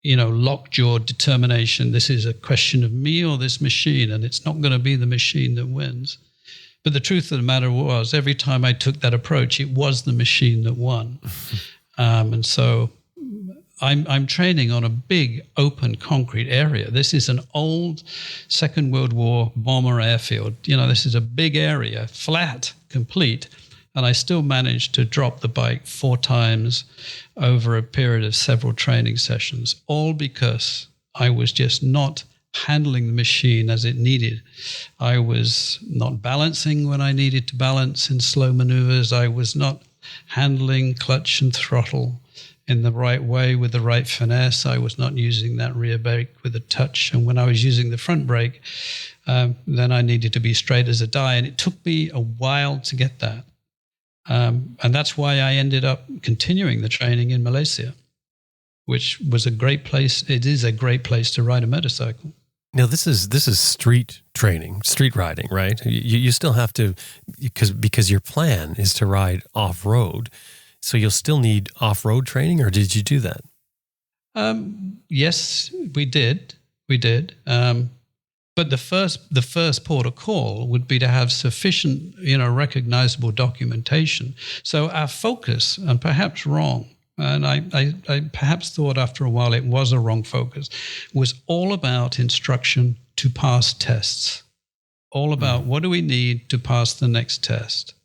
S7: you know, lockjaw determination. This is a question of me or this machine, and it's not going to be the machine that wins. But the truth of the matter was, every time I took that approach, it was the machine that won. And so I'm training on a big open concrete area. This is an old Second World War bomber airfield. You know, this is a big area, flat, complete. And I still managed to drop the bike 4 times over a period of several training sessions, all because I was just not handling the machine as it needed. I was not balancing when I needed to balance in slow maneuvers. I was not handling clutch and throttle in the right way with the right finesse. I was not using that rear brake with a touch. And when I was using the front brake, then I needed to be straight as a die. And it took me a while to get that. And that's why I ended up continuing the training in Malaysia, which was a great place. It is a great place to ride a motorcycle.
S1: Now, this is street training, street riding, right? You still have to, because your plan is to ride off-road. So you'll still need off-road training, or did you do that?
S7: Yes, we did. But the first port of call would be to have sufficient, recognizable documentation. So our focus, and perhaps wrong, and I perhaps thought after a while it was a wrong focus, was all about instruction to pass tests. All about what do we need to pass the next test.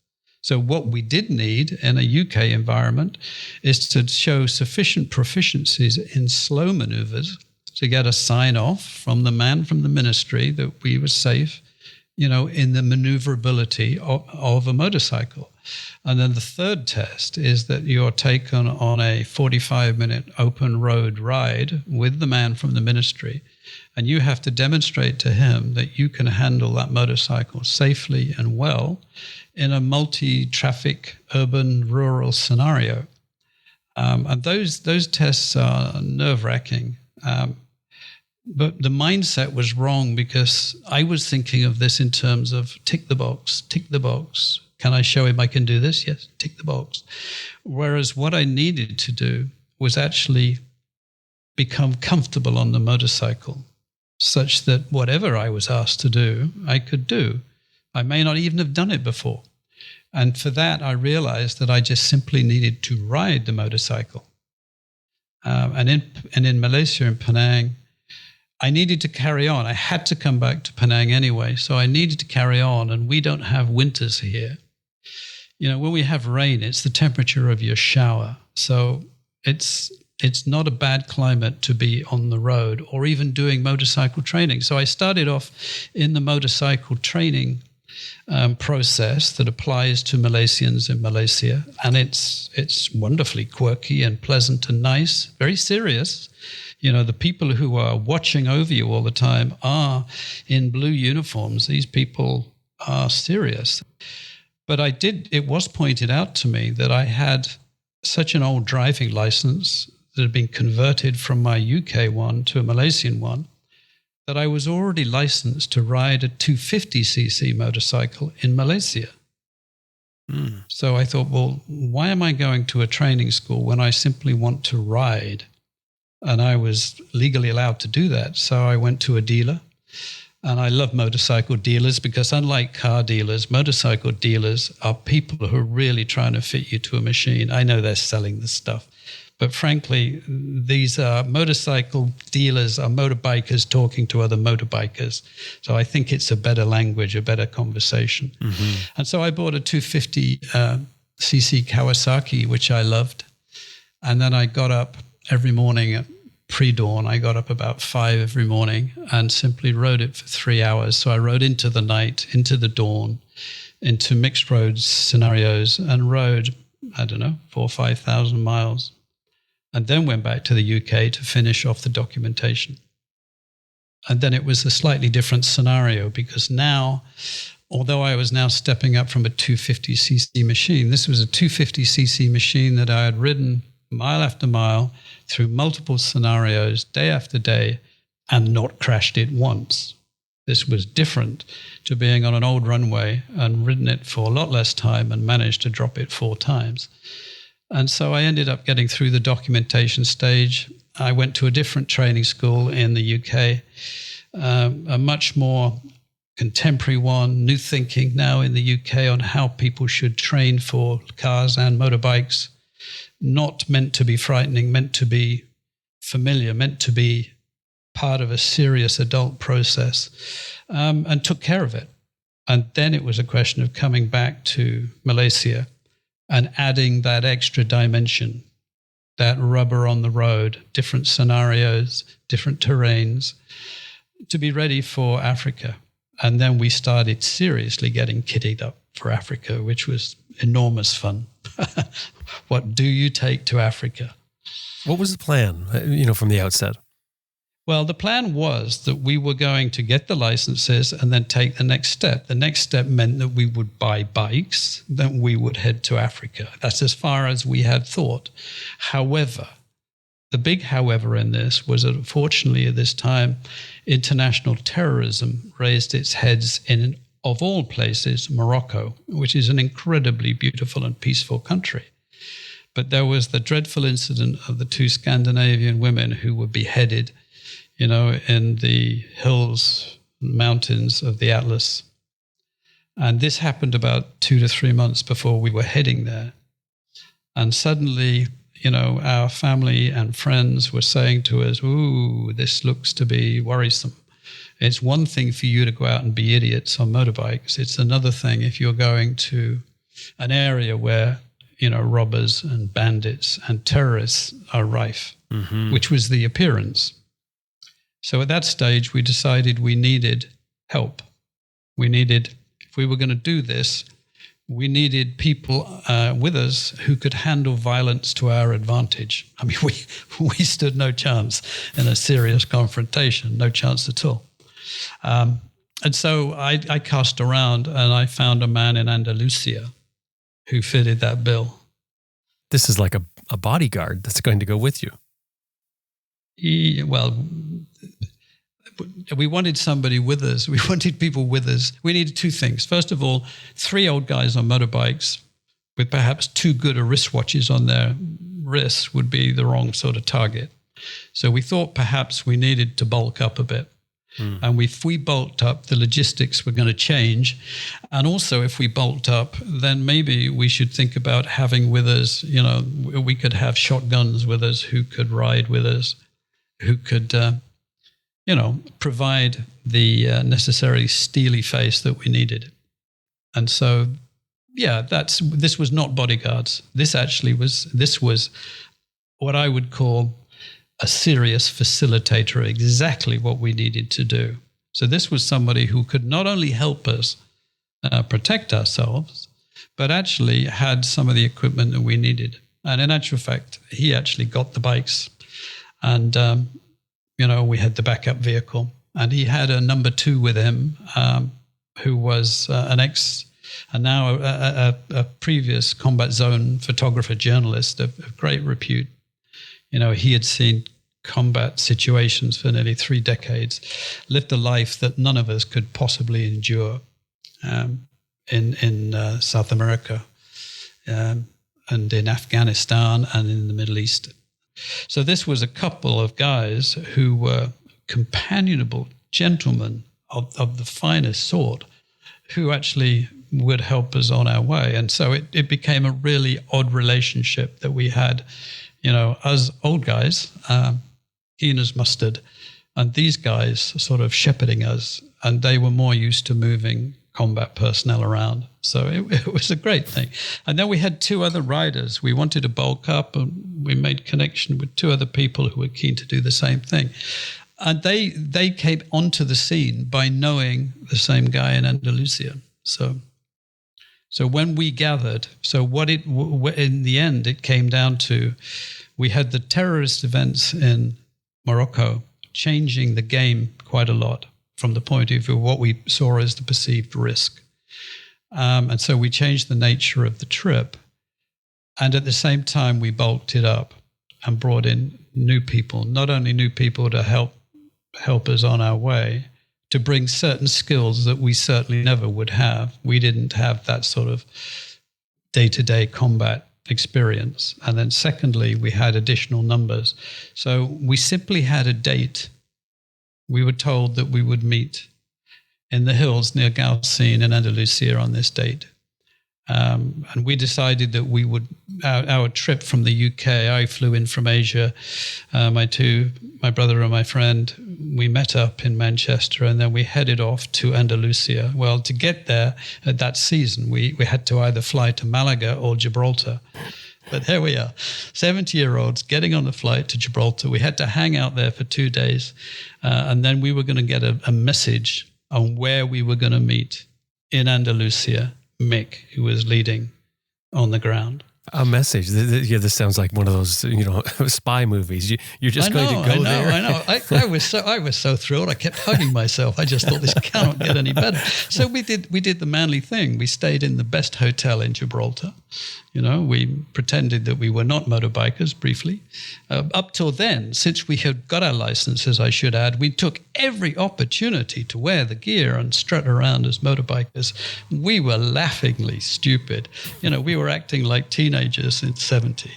S7: So what we did need in a UK environment is to show sufficient proficiencies in slow maneuvers to get a sign off from the man from the ministry that we were safe, in the maneuverability of a motorcycle. And then the third test is that you're taken on a 45-minute open road ride with the man from the ministry, and you have to demonstrate to him that you can handle that motorcycle safely and well in a multi-traffic urban rural scenario. And those tests are nerve-wracking. But the mindset was wrong because I was thinking of this in terms of tick the box, tick the box. Can I show him I can do this? Yes, tick the box. Whereas what I needed to do was actually become comfortable on the motorcycle such that whatever I was asked to do, I could do. I may not even have done it before. And for that, I realized that I just simply needed to ride the motorcycle. And in Malaysia, in Penang, I needed to carry on. I had to come back to Penang anyway, so I needed to carry on. And we don't have winters here. You know, when we have rain, it's the temperature of your shower. So it's not a bad climate to be on the road or even doing motorcycle training. So I started off in the motorcycle training process that applies to Malaysians in Malaysia. And it's wonderfully quirky and pleasant and nice, very serious. You know, the people who are watching over you all the time are in blue uniforms. These people are serious. But it was pointed out to me that I had such an old driving license that had been converted from my UK one to a Malaysian one, that I was already licensed to ride a 250cc motorcycle in Malaysia. So I thought, well, why am I going to a training school when I simply want to ride? And I was legally allowed to do that. So I went to a dealer. And I love motorcycle dealers because unlike car dealers, motorcycle dealers are people who are really trying to fit you to a machine. I know they're selling the stuff. But frankly, these motorcycle dealers are motorbikers talking to other motorbikers. So I think it's a better language, a better conversation. Mm-hmm. And so I bought a 250cc Kawasaki, which I loved. And then I got up every morning at pre-dawn. I got up about 5 every morning and simply rode it for 3 hours. So I rode into the night, into the dawn, into mixed roads scenarios and rode, 4,000 or 5,000 miles. And then went back to the UK to finish off the documentation. And then it was a slightly different scenario because now, although I was now stepping up from a 250cc machine, this was a 250cc machine that I had ridden mile after mile through multiple scenarios, day after day, and not crashed it once. This was different to being on an old runway and ridden it for a lot less time and managed to drop it 4 times. And so I ended up getting through the documentation stage. I went to a different training school in the UK, a much more contemporary one, new thinking now in the UK on how people should train for cars and motorbikes. Not meant to be frightening, meant to be familiar, meant to be part of a serious adult process, and took care of it. And then it was a question of coming back to Malaysia and adding that extra dimension, that rubber on the road, different scenarios, different terrains, to be ready for Africa. And then we started seriously getting kitted up for Africa, which was enormous fun. What do you take to Africa?
S1: What was the plan, from the outset?
S7: Well, the plan was that we were going to get the licenses and then take the next step. The next step meant that we would buy bikes, then we would head to Africa. That's as far as we had thought. However, the big however in this was that unfortunately at this time, international terrorism raised its heads in, of all places, Morocco, which is an incredibly beautiful and peaceful country. But there was the dreadful incident of the 2 Scandinavian women who were beheaded, in the hills, mountains of the Atlas. And this happened about 2 to 3 months before we were heading there. And suddenly, our family and friends were saying to us, ooh, this looks to be worrisome. It's one thing for you to go out and be idiots on motorbikes. It's another thing if you're going to an area where, robbers and bandits and terrorists are rife, which was the appearance. So at that stage, we decided we needed help. If we were going to do this, we needed people with us who could handle violence to our advantage. I mean, we stood no chance in a serious confrontation, no chance at all. And so I cast around and I found a man in Andalusia who fitted that bill.
S1: This is like a bodyguard that's going to go with you.
S7: Well, we wanted somebody with us. We wanted people with us. We needed two things. First of all, 3 old guys on motorbikes with perhaps too good a wristwatches on their wrists would be the wrong sort of target. So we thought perhaps we needed to bulk up a bit. And if we bulked up, the logistics were going to change. And also, if we bulked up, then maybe we should think about having with us, we could have shotguns with us who could ride with us, who could, provide the necessary steely face that we needed. And so, this was not bodyguards. This was what I would call a serious facilitator, exactly what we needed to do. So this was somebody who could not only help us protect ourselves, but actually had some of the equipment that we needed. And in actual fact, he actually got the bikes. And, we had the backup vehicle. And he had a number 2 with him who was a previous combat zone photographer, journalist of great repute. He had seen combat situations for nearly 3 decades, lived a life that none of us could possibly endure in South America and in Afghanistan and in the Middle East. So this was a couple of guys who were companionable gentlemen of the finest sort who actually would help us on our way. And so it became a really odd relationship that we had, us old guys, keen as mustard, and these guys sort of shepherding us, and they were more used to moving combat personnel around. So it was a great thing. And then we had 2 other riders. We wanted to bulk up, and we made connection with 2 other people who were keen to do the same thing. And they came onto the scene by knowing the same guy in Andalusia. So when we gathered, in the end, it came down to, we had the terrorist events in Morocco changing the game quite a lot from the point of view of what we saw as the perceived risk. And so we changed the nature of the trip. And at the same time, we bulked it up and brought in new people, not only new people to help us on our way, to bring certain skills that we certainly never would have. We didn't have that sort of day-to-day combat experience. And then secondly, we had additional numbers. So we simply had a date. We were told that we would meet in the hills near Gaucine in Andalusia on this date. And we decided that we would, our trip from the UK, I flew in from Asia, my brother and my friend, we met up in Manchester, and then we headed off to Andalusia. Well, to get there at that season, we had to either fly to Malaga or Gibraltar. But here we are, 70-year-olds getting on the flight to Gibraltar. We had to hang out there for 2 days, and then we were going to get a message on where we were going to meet in Andalusia. Mick, who was leading on the ground.
S1: A message. Yeah, this sounds like one of those, spy movies. You're just going to go there.
S7: I know. I was so thrilled. I kept hugging myself. I just thought this cannot get any better. So we did the manly thing. We stayed in the best hotel in Gibraltar. We pretended that we were not motorbikers briefly. Up till then, since we had got our licenses, I should add, we took every opportunity to wear the gear and strut around as motorbikers. We were laughingly stupid. We were acting like teenagers in 70.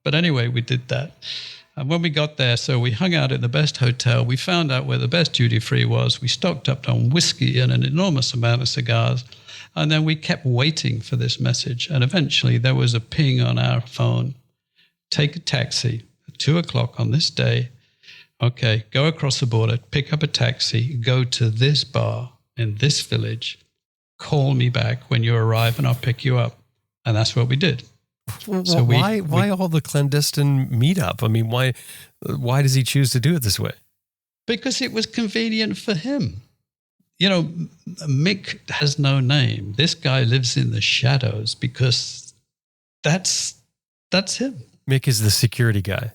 S7: But anyway, we did that. And when we got there, so we hung out at the best hotel. We found out where the best duty-free was. We stocked up on whiskey and an enormous amount of cigars. And then we kept waiting for this message. And eventually there was a ping on our phone. Take a taxi at 2:00 on this day. Okay, go across the border, pick up a taxi, go to this bar in this village. Call me back when you arrive and I'll pick you up. And that's what we did.
S1: Well, so why all the clandestine meetup? I mean, why does he choose to do it this way?
S7: Because it was convenient for him. Mick has no name. This guy lives in the shadows because that's him.
S1: Mick is the security guy.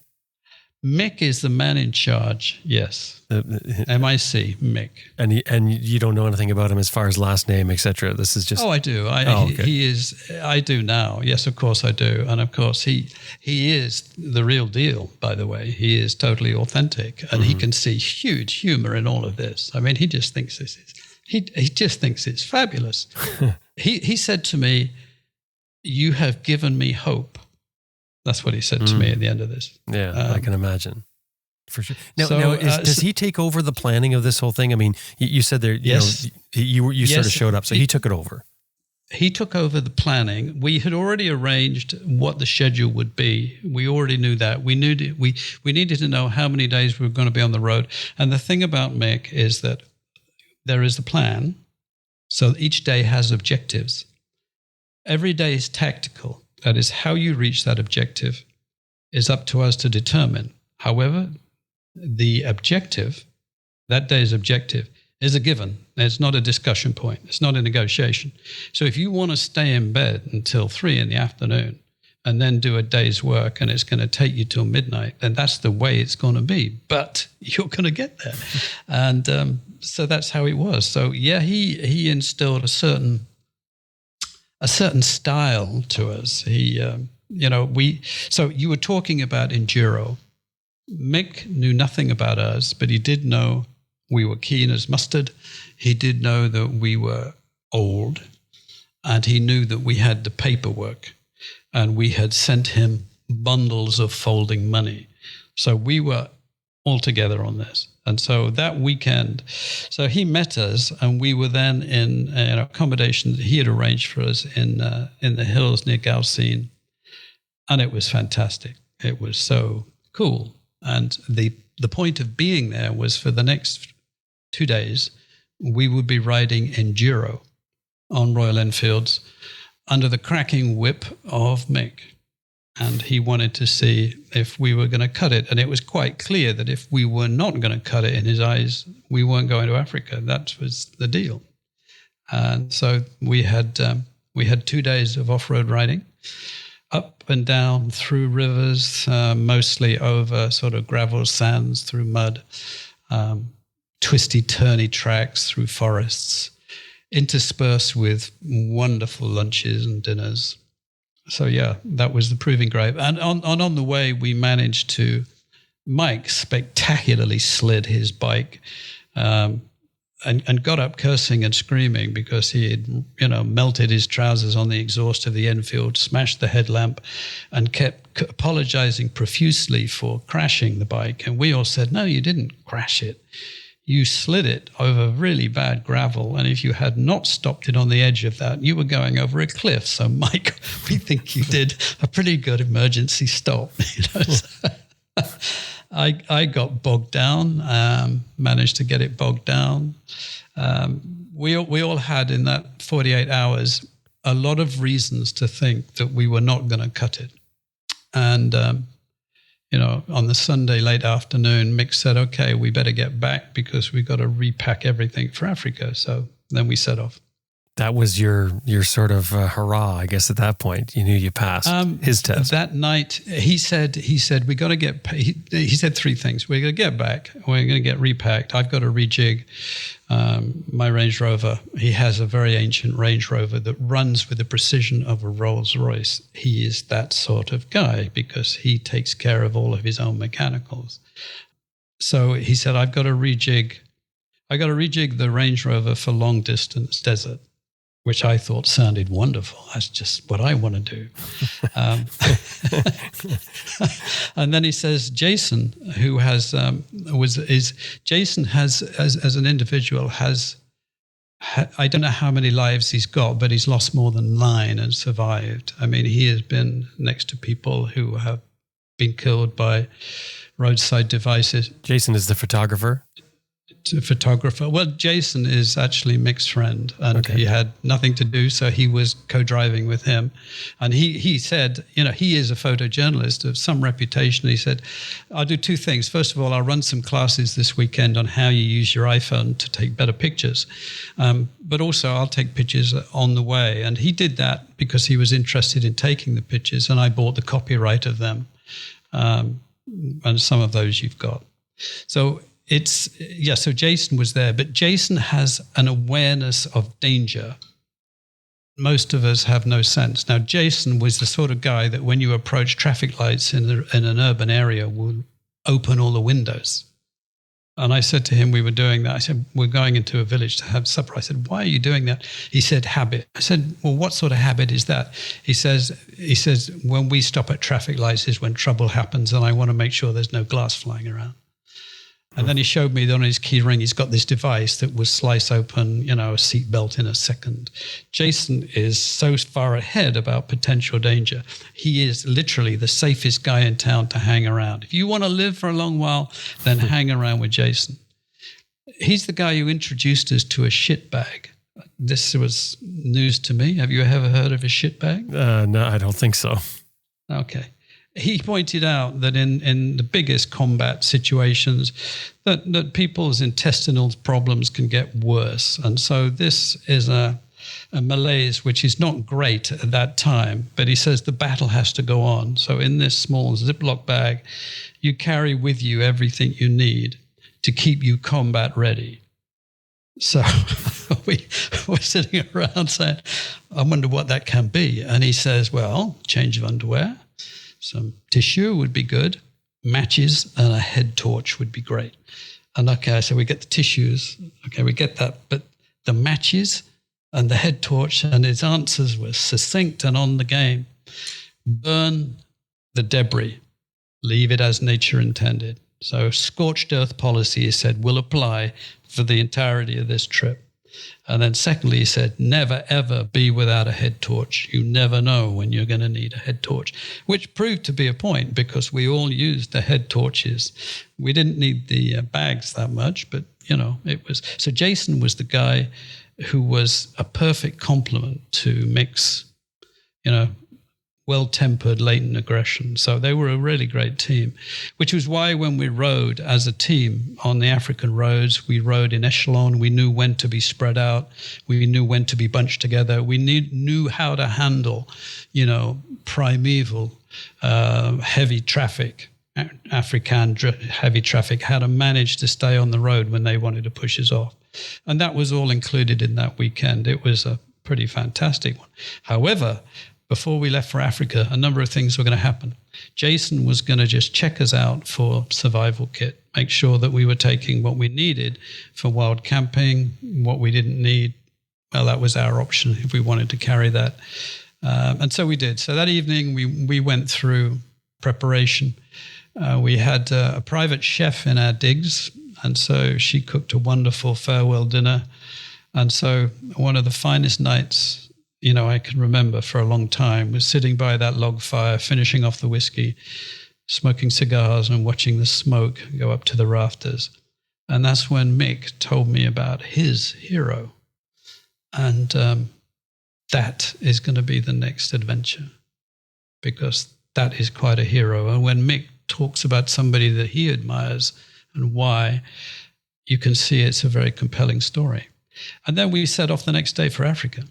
S7: Mick is the man in charge. Yes. MIC, Mick.
S1: And you don't know anything about him as far as last name, etc. This is just.
S7: Oh, I do.
S1: Okay.
S7: He is. I do now. Yes, of course I do. And of course he is the real deal. By the way, he is totally authentic, and he can see huge humor in all of this. I mean, he just thinks this is. He just thinks it's fabulous. He said to me, "You have given me hope." That's what he said to me at the end of this.
S1: Yeah, I can imagine. For sure. Now, does he take over the planning of this whole thing? I mean, you said there, you sort of showed up, so he took it over.
S7: He took over the planning. We had already arranged what the schedule would be. We already knew that. We needed to know how many days we were going to be on the road. And the thing about Mick is that there is the plan. So each day has objectives. Every day is tactical. That is, how you reach that objective is up to us to determine. However, the objective, that day's objective, is a given. It's not a discussion point. It's not a negotiation. So if you want to stay in bed until 3 p.m. and then do a day's work and it's going to take you till midnight, then that's the way it's going to be. But you're going to get there. And so that's how it was. So yeah, he instilled a certain style to us. So you were talking about enduro. Mick knew nothing about us, but he did know we were keen as mustard. He did know that we were old, and he knew that we had the paperwork, and we had sent him bundles of folding money. So we were all together on this. And so that weekend, so he met us, and we were then in an accommodation that he had arranged for us in the hills near Galsine, and it was fantastic. It was so cool. And the point of being there was for the next 2 days, we would be riding enduro on Royal Enfields under the cracking whip of Mick. And he wanted to see if we were going to cut it. And it was quite clear that if we were not going to cut it in his eyes, we weren't going to Africa. That was the deal. And so we had 2 days of off-road riding, up and down through rivers, mostly over sort of gravel sands, through mud, twisty-turny tracks through forests, interspersed with wonderful lunches and dinners. So yeah, that was the proving ground. And on the way, we managed to, Mike spectacularly slid his bike and got up cursing and screaming because he had, melted his trousers on the exhaust of the Enfield, smashed the headlamp, and kept apologizing profusely for crashing the bike. And we all said, no, you didn't crash it. You slid it over really bad gravel, and if you had not stopped it on the edge of that, you were going over a cliff. So, Mike, we think you did a pretty good emergency stop. So I got bogged down, managed to get it bogged down. We all had in that 48 hours a lot of reasons to think that we were not going to cut it. And on the Sunday late afternoon, Mick said, okay, we better get back because we've got to repack everything for Africa. So then we set off.
S1: That was your sort of hurrah, I guess, at that point. You knew you passed his test.
S7: That night, he said, we got to get, he said 3 things. We're going to get back. We're going to get repacked. I've got to rejig my Range Rover. He has a very ancient Range Rover that runs with the precision of a Rolls Royce. He is that sort of guy because he takes care of all of his own mechanicals. So he said, I've got to rejig the Range Rover for long distance desert, which I thought sounded wonderful. That's just what I want to do. And then he says, Jason, who has Jason has as an individual I don't know how many lives he's got, but he's lost more than 9 and survived. I mean, he has been next to people who have been killed by roadside devices.
S1: Jason is the photographer.
S7: Photographer. Well, Jason is actually Mick's friend, and he had nothing to do, so he was co-driving with him. And he said, he is a photojournalist of some reputation. He said, I'll do 2 things. First of all, I'll run some classes this weekend on how you use your iPhone to take better pictures. But also, I'll take pictures on the way. And he did that because he was interested in taking the pictures, and I bought the copyright of them. and some of those you've got. So so Jason was there, but Jason has an awareness of danger. Most of us have no sense. Now, Jason was the sort of guy that when you approach traffic lights in an urban area will open all the windows. And I said to him, we were doing that. I said, we're going into a village to have supper. I said, why are you doing that? He said, habit. I said, well, what sort of habit is that? He says, when we stop at traffic lights is when trouble happens, and I want to make sure there's no glass flying around. And then he showed me that on his key ring, he's got this device that will slice open, a seatbelt in a second. Jason is so far ahead about potential danger. He is literally the safest guy in town to hang around. If you want to live for a long while, then hang around with Jason. He's the guy who introduced us to a shit bag. This was news to me. Have you ever heard of a shit bag?
S1: No, I don't think so.
S7: Okay. He pointed out that in the biggest combat situations that people's intestinal problems can get worse. And so this is a malaise which is not great at that time, but he says the battle has to go on. So in this small Ziploc bag, you carry with you everything you need to keep you combat ready. So we're sitting around saying, I wonder what that can be. And he says, well, change of underwear. Some tissue would be good, matches, and a head torch would be great. And okay, so we get the tissues. Okay, we get that. But the matches and the head torch, and his answers were succinct and on the game. Burn the debris. Leave it as nature intended. So scorched earth policy, he said, will apply for the entirety of this trip. And then secondly, he said, never, ever be without a head torch. You never know when you're going to need a head torch, which proved to be a point because we all used the head torches. We didn't need the bags that much, but, it was. So Jason was the guy who was a perfect complement to Mick's, well-tempered latent aggression. So they were a really great team, which was why when we rode as a team on the African roads, we rode in echelon. We knew when to be spread out. We knew when to be bunched together. We knew how to handle, primeval heavy traffic, African heavy traffic, how to manage to stay on the road when they wanted to push us off. And that was all included in that weekend. It was a pretty fantastic one. However, before we left for Africa, a number of things were going to happen. Jason was going to just check us out for survival kit, make sure that we were taking what we needed for wild camping, what we didn't need. Well, that was our option if we wanted to carry that. And so we did. So that evening, we went through preparation. We had a private chef in our digs, and so she cooked a wonderful farewell dinner. And so one of the finest nights I can remember for a long time was sitting by that log fire, finishing off the whiskey, smoking cigars and watching the smoke go up to the rafters. And that's when Mick told me about his hero. And that is going to be the next adventure because that is quite a hero. And when Mick talks about somebody that he admires and why, you can see it's a very compelling story. And then we set off the next day for Africa.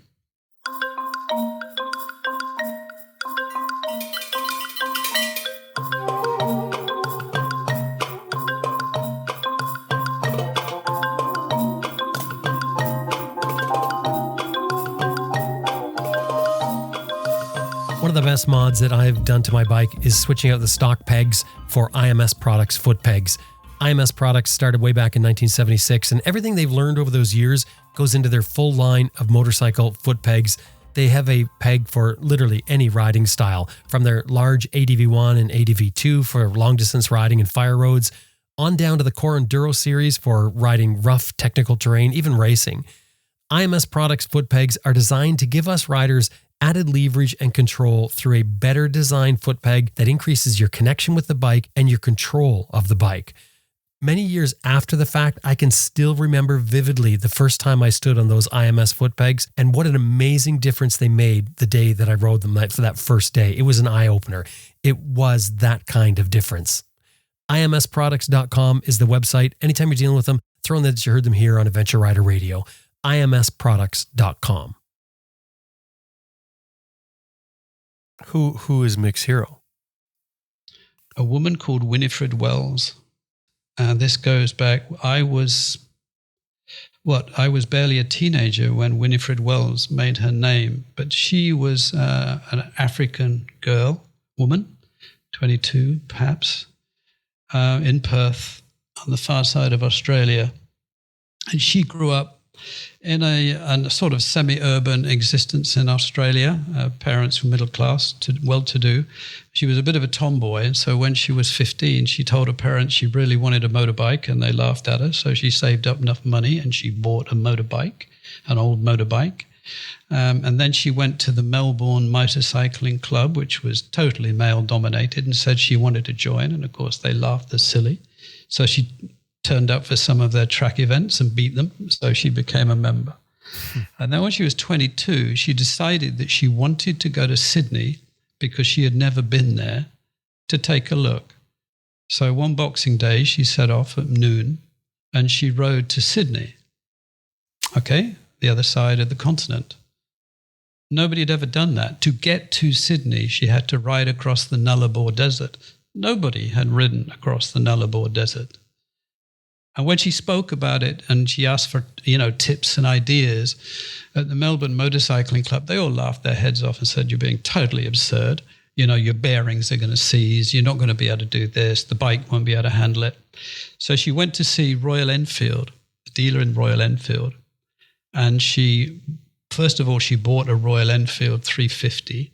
S1: One of the best mods that I've done to my bike is switching out the stock pegs for IMS Products foot pegs. IMS Products started way back in 1976, and everything they've learned over those years goes into their full line of motorcycle foot pegs. They have a peg for literally any riding style, from their large ADV1 and ADV2 for long-distance riding and fire roads, on down to the Core Enduro series for riding rough technical terrain, even racing. IMS Products foot pegs are designed to give us riders added leverage and control through a better designed foot peg that increases your connection with the bike and your control of the bike. Many years after the fact, I can still remember vividly the first time I stood on those IMS foot pegs and what an amazing difference they made the day that I rode them for that first day. It was an eye-opener. It was that kind of difference. IMSproducts.com is the website. Anytime you're dealing with them, throw in that you heard them here on Adventure Rider Radio. IMSproducts.com. Who is Mick's hero?
S7: a woman called Winifred Wells. And this goes back, I was barely a teenager when Winifred Wells made her name, but she was an African woman, 22 perhaps, in Perth on the far side of Australia. And she grew up in a sort of semi-urban existence in Australia. Parents were middle class, well-to-do. She was a bit of a tomboy, and so when she was 15, she told her parents she really wanted a motorbike, and they laughed at her. So she saved up enough money, and she bought a motorbike, an old motorbike. And then she went to the Melbourne Motorcycling Club, which was totally male-dominated, and said she wanted to join. And, of course, they laughed as silly. So she turned up for some of their track events and beat them, so she became a member. And then when she was 22, she decided that she wanted to go to Sydney because she had never been there to take a look. So one Boxing Day, she set off at noon and she rode to Sydney, the other side of the continent. Nobody had ever done that. To get to Sydney, she had to ride across the Nullarbor Desert. Nobody had ridden across the Nullarbor Desert. And when she spoke about it and she asked for, tips and ideas at the Melbourne Motorcycling Club, they all laughed their heads off and said, "You're being totally absurd. Your bearings are going to seize. You're not going to be able to do this. The bike won't be able to handle it." So she went to see Royal Enfield, the dealer in Royal Enfield. And first of all, she bought a Royal Enfield 350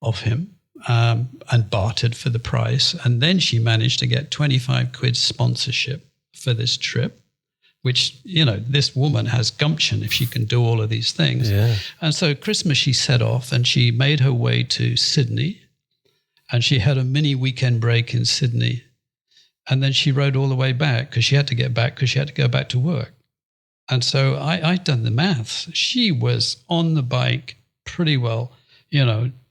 S7: of him and bartered for the price. And then she managed to get 25 quid sponsorship for this trip, which, this woman has gumption if she can do all of these things.
S1: Yeah.
S7: And so Christmas she set off and she made her way to Sydney and she had a mini weekend break in Sydney. And then she rode all the way back because she had to get back because she had to go back to work. And so I'd done the maths. She was on the bike pretty well,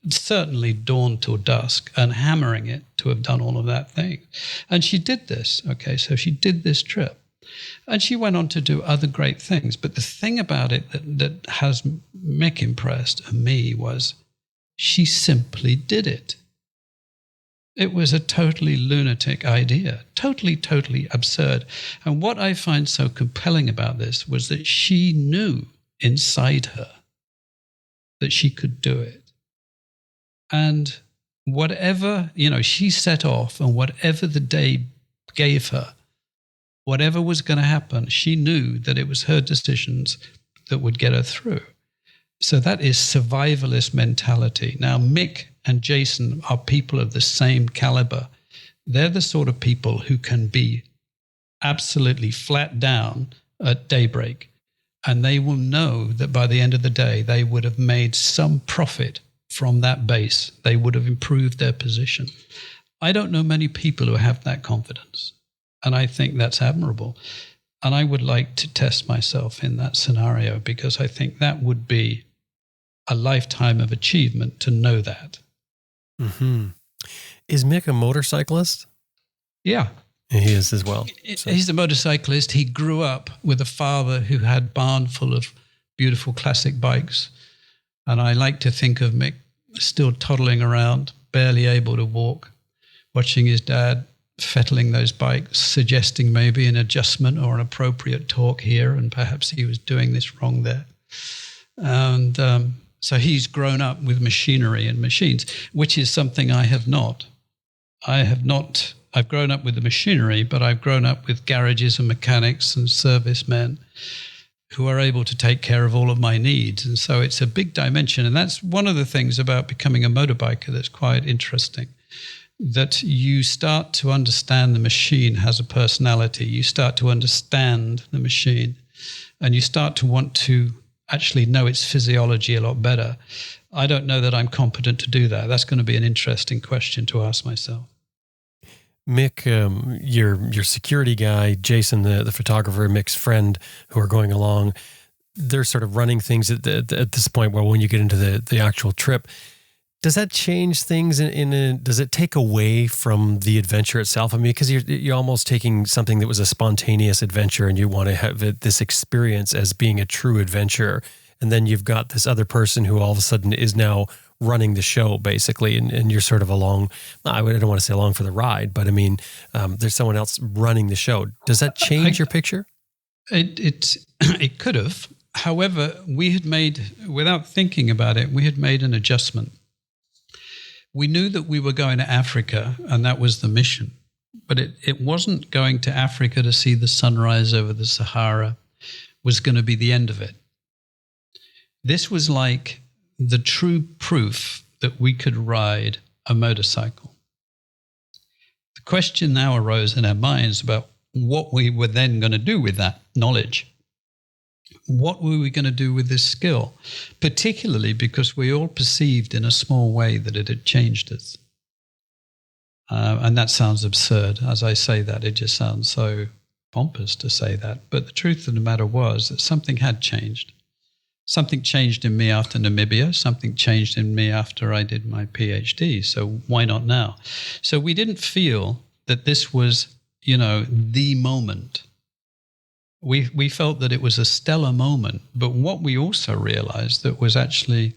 S7: certainly dawn till dusk and hammering it to have done all of that thing. And she did this. So she did this trip and she went on to do other great things. But the thing about it that has Mick impressed and me was she simply did it. It was a totally lunatic idea, totally absurd. And what I find so compelling about this was that she knew inside her that she could do it. And whatever, she set off and whatever the day gave her, whatever was going to happen, she knew that it was her decisions that would get her through. So that is survivalist mentality. Now, Mick and Jason are people of the same caliber. They're the sort of people who can be absolutely flat down at daybreak, and they will know that by the end of the day, they would have made some profit from that base. They would have improved their position. I don't know many people who have that confidence, and I think that's admirable. And I would like to test myself in that scenario because I think that would be a lifetime of achievement to know that.
S1: Mm-hmm. Is Mick a motorcyclist?
S7: Yeah.
S1: He is as well. So.
S7: He's a motorcyclist. He grew up with a father who had a barn full of beautiful classic bikes. And I like to think of Mick still toddling around, barely able to walk, watching his dad fettling those bikes, suggesting maybe an adjustment or an appropriate torque here, and perhaps he was doing this wrong there. And so he's grown up with machinery and machines, which is something I have not. I've grown up with the machinery, but I've grown up with garages and mechanics and servicemen who are able to take care of all of my needs. And so it's a big dimension. And that's one of the things about becoming a motorbiker that's quite interesting, that you start to understand the machine has a personality. You start to understand the machine and you start to want to actually know its physiology a lot better. I don't know that I'm competent to do that. That's going to be an interesting question to ask myself.
S1: Mick, your security guy, Jason, the photographer, Mick's friend, who are going along, they're sort of running things at this point where when you get into the actual trip, does that change things does it take away from the adventure itself? I mean, because you're almost taking something that was a spontaneous adventure and you want to have this experience as being a true adventure. And then you've got this other person who all of a sudden is now running the show basically, and you're sort of along. I don't want to say along for the ride, but I mean, there's someone else running the show. Does that change your picture?
S7: It could have. However, we had made, without thinking about it, we had made an adjustment. We knew that we were going to Africa, and that was the mission. But it wasn't going to Africa to see the sunrise over the Sahara was going to be the end of it. This was like the true proof that we could ride a motorcycle. The question now arose in our minds about what we were then going to do with that knowledge. What were we going to do with this skill? Particularly because we all perceived in a small way that it had changed us. And that sounds absurd. As I say that, it just sounds so pompous to say that. But the truth of the matter was that something had changed. Something changed in me after Namibia. Something changed in me after I did my PhD. So why not now? So we didn't feel that this was, the moment. We felt that it was a stellar moment. But what we also realized that was actually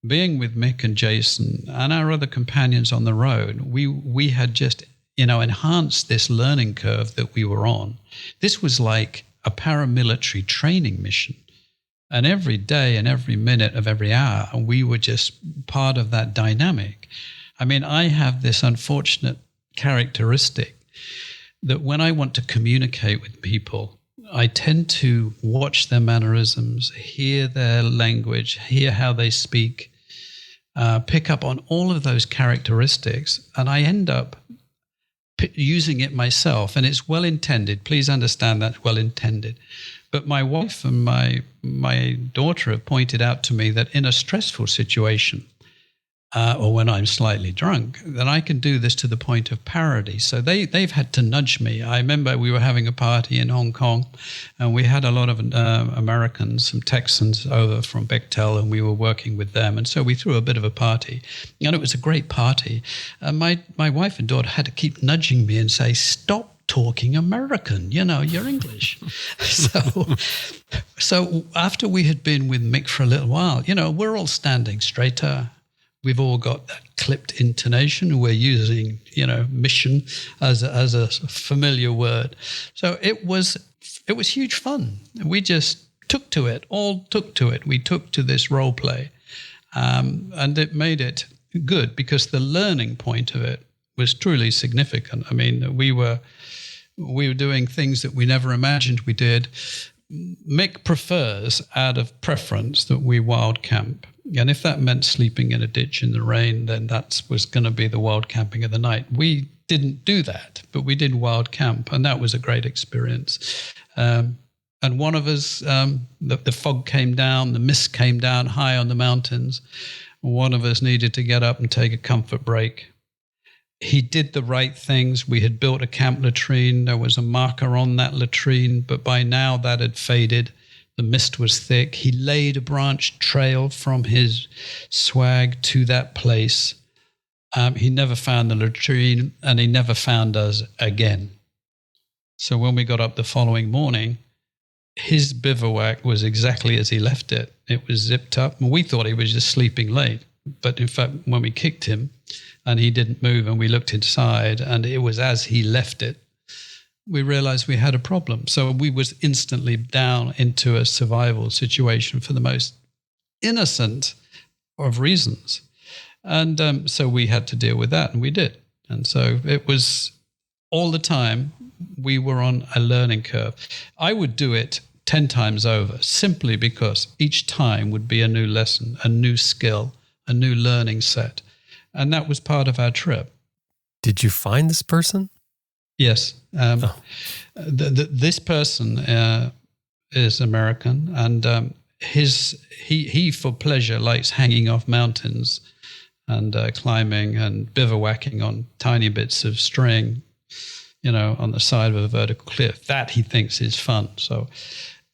S7: being with Mick and Jason and our other companions on the road, we had just, enhanced this learning curve that we were on. This was like a paramilitary training mission. And every day and every minute of every hour, we were just part of that dynamic. I mean, I have this unfortunate characteristic that when I want to communicate with people, I tend to watch their mannerisms, hear their language, hear how they speak, pick up on all of those characteristics, and I end up using it myself. And it's well-intended. Please understand that's well-intended. But my wife and my daughter have pointed out to me that in a stressful situation, or when I'm slightly drunk, then I can do this to the point of parody. So they've had to nudge me. I remember we were having a party in Hong Kong, and we had a lot of Americans, some Texans over from Bechtel, and we were working with them. And so we threw a bit of a party, and it was a great party. And my wife and daughter had to keep nudging me and say, "Stop talking American, you're English." So after we had been with Mick for a little while, we're all standing straighter. We've all got that clipped intonation. We're using, mission as a familiar word. So it was huge fun. We just took to it. We took to this role play, and it made it good because the learning point of it was truly significant. I mean, we were doing things that we never imagined we did. Mick prefers, out of preference, that we wild camp. And if that meant sleeping in a ditch in the rain, then that was going to be the wild camping of the night. We didn't do that, but we did wild camp, and that was a great experience. And one of us, the fog came down, the mist came down high on the mountains. One of us needed to get up and take a comfort break. He did the right things. We had built a camp latrine. There was a marker on that latrine, but by now that had faded. The mist was thick. He laid a branch trail from his swag to that place. He never found the latrine, and he never found us again. So when we got up the following morning, his bivouac was exactly as he left it. It was zipped up, and we thought he was just sleeping late. But in fact, when we kicked him and he didn't move and we looked inside and it was as he left it, we realized we had a problem. So we was instantly down into a survival situation for the most innocent of reasons. And so we had to deal with that, and we did. And so it was all the time we were on a learning curve. I would do it 10 times over simply because each time would be a new lesson, a new skill, a new learning set. And that was part of our trip.
S1: Did you find this person?
S7: Yes. This person is American, and he for pleasure likes hanging off mountains and climbing and bivouacking on tiny bits of string, on the side of a vertical cliff. That he thinks is fun. So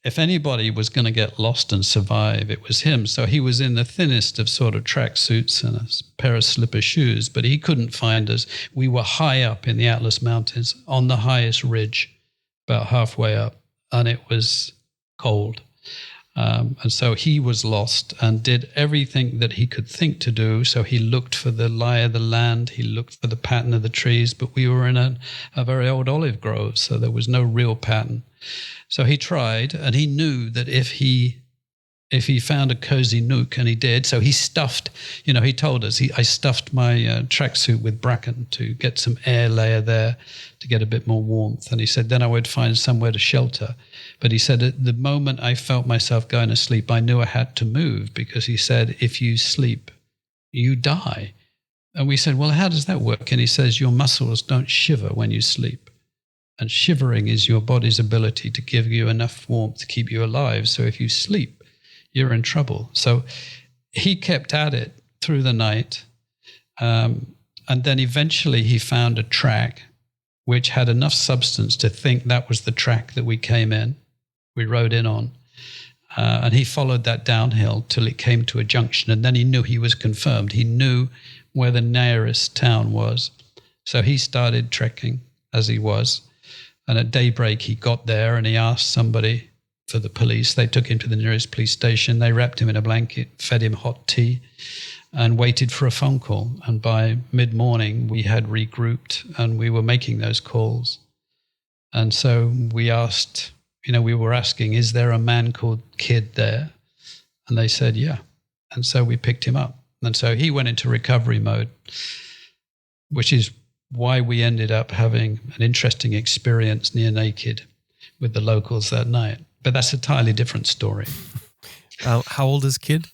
S7: if anybody was going to get lost and survive, it was him. So he was in the thinnest of sort of tracksuits and a pair of slipper shoes, but he couldn't find us. We were high up in the Atlas Mountains on the highest ridge, about halfway up, and it was cold. And so he was lost and did everything that he could think to do. So he looked for the lie of the land. He looked for the pattern of the trees. But we were in a very old olive grove, so there was no real pattern. So he tried, and he knew that if he found a cozy nook, and he did, so he stuffed, he told us, I stuffed my tracksuit with bracken to get some air layer there to get a bit more warmth. And he said, then I would find somewhere to shelter. But he said, at the moment I felt myself going to sleep, I knew I had to move, because he said, if you sleep, you die. And we said, well, how does that work? And he says, your muscles don't shiver when you sleep. And shivering is your body's ability to give you enough warmth to keep you alive. So if you sleep, you're in trouble. So he kept at it through the night. And then eventually he found a track which had enough substance to think that was the track that we rode in on. And he followed that downhill till it came to a junction. And then he knew he was confirmed. He knew where the nearest town was. So he started trekking as he was. And at daybreak, he got there and he asked somebody for the police. They took him to the nearest police station. They wrapped him in a blanket, fed him hot tea, and waited for a phone call. And by mid-morning, we had regrouped and we were making those calls. And so we asked, we were asking, is there a man called Kid there? And they said, yeah. And so we picked him up. And so he went into recovery mode, which is why we ended up having an interesting experience near naked with the locals that night. But that's a entirely different story.
S1: How old is Kid?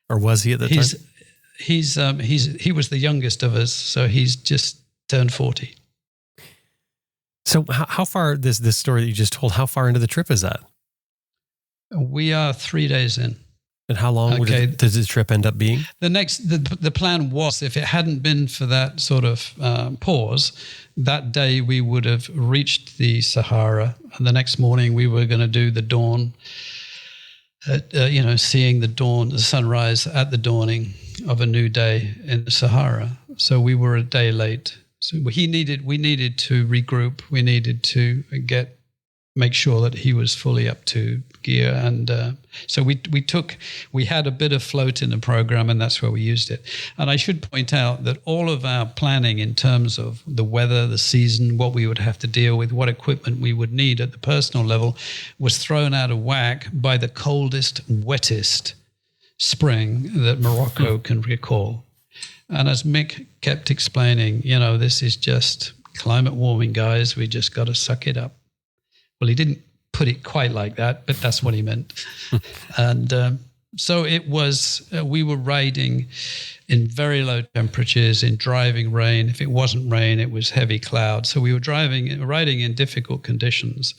S1: Or was he at the time?
S7: He was the youngest of us, so he's just turned 40.
S1: So how far, this story that you just told, how far into the trip is that?
S7: We are 3 days in.
S1: And how long did the trip end up being?
S7: The plan was, if it hadn't been for that sort of pause, that day we would have reached the Sahara, and the next morning we were going to do the dawn, seeing the sunrise at the dawning of a new day in the Sahara. So we were a day late. So we needed to regroup. We needed to make sure that he was fully up to gear. And so we had a bit of float in the program, and that's where we used it. And I should point out that all of our planning in terms of the weather, the season, what we would have to deal with, what equipment we would need at the personal level was thrown out of whack by the coldest, wettest spring that Morocco can recall. And as Mick kept explaining, this is just climate warming, guys. We just got to suck it up. Well, he didn't put it quite like that, but that's what he meant. And so it was, we were riding in very low temperatures, in driving rain. If it wasn't rain, it was heavy cloud. So we were riding in difficult conditions,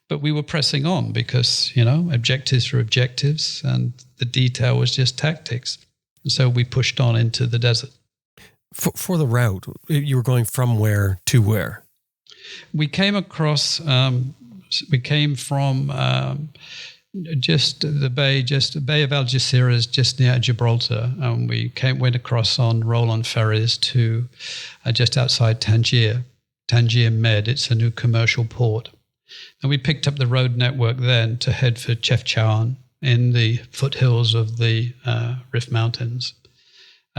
S7: but we were pressing on because, objectives were objectives and the detail was just tactics. And so we pushed on into the desert.
S1: For the route, you were going from where to where?
S7: We came across... we came from just the bay of Algeciras, just near Gibraltar, and we went across on roll-on ferries to just outside Tangier Med. It's a new commercial port, and we picked up the road network then to head for Chefchaouen in the foothills of the Rif Mountains.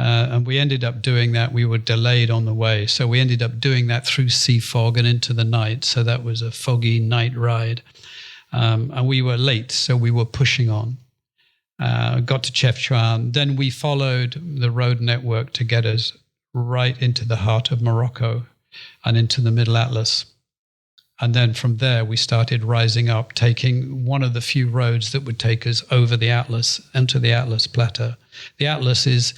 S7: And we ended up doing that. We were delayed on the way. So we ended up doing that through sea fog and into the night. So that was a foggy night ride. And we were late, so we were pushing on. Got to Chefchaouen. Then we followed the road network to get us right into the heart of Morocco and into the Middle Atlas. And then from there, we started rising up, taking one of the few roads that would take us over the Atlas into the Atlas Plateau. The Atlas is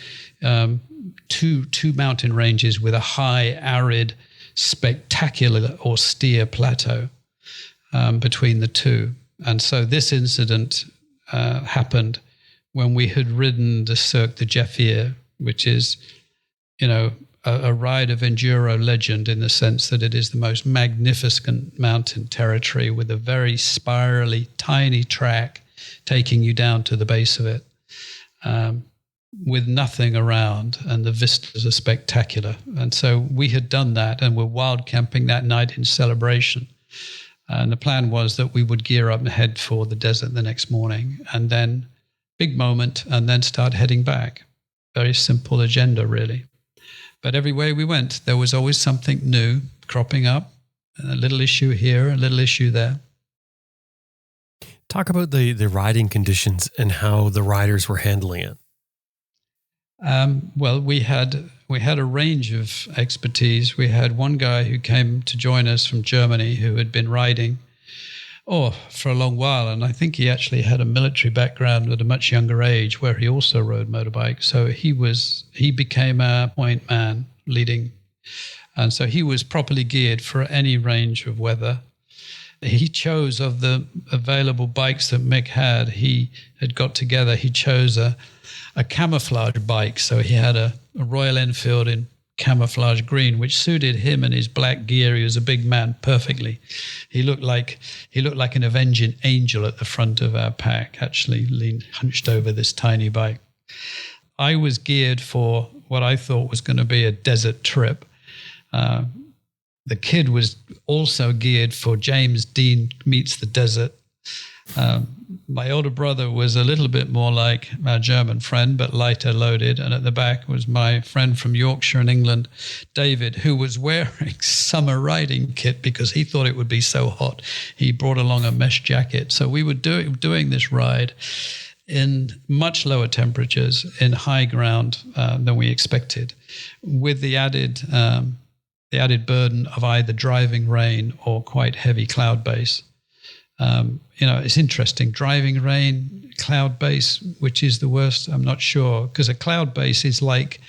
S7: two mountain ranges with a high, arid, spectacular, austere plateau between the two. And so this incident happened when we had ridden the Cirque de Jafir, which is, a ride of enduro legend in the sense that it is the most magnificent mountain territory with a very spirally, tiny track taking you down to the base of it. With nothing around, and the vistas are spectacular. And so we had done that and were wild camping that night in celebration. And the plan was that we would gear up and head for the desert the next morning, and then big moment, and then start heading back. Very simple agenda, really. But everywhere we went, there was always something new cropping up, a little issue here, a little issue there.
S1: Talk about the riding conditions and how the riders were handling it.
S7: Well, we had a range of expertise. We had one guy who came to join us from Germany who had been riding for a long while, and I think he actually had a military background at a much younger age where he also rode motorbike. So he became a point man leading, and so he was properly geared for any range of weather. He chose, of the available bikes that Mick had, he chose a camouflage bike. So he had a Royal Enfield in camouflage green, which suited him and his black gear. He was a big man perfectly. He looked like an avenging angel at the front of our pack, actually hunched over this tiny bike. I was geared for what I thought was going to be a desert trip. The kid was also geared for James Dean Meets the Desert. My older brother was a little bit more like our German friend, but lighter loaded. And at the back was my friend from Yorkshire in England, David, who was wearing summer riding kit because he thought it would be so hot. He brought along a mesh jacket. So we were doing this ride in much lower temperatures, in high ground than we expected, with the added burden of either driving rain or quite heavy cloud base. It's interesting. Driving rain, cloud base, which is the worst? I'm not sure, because a cloud base is like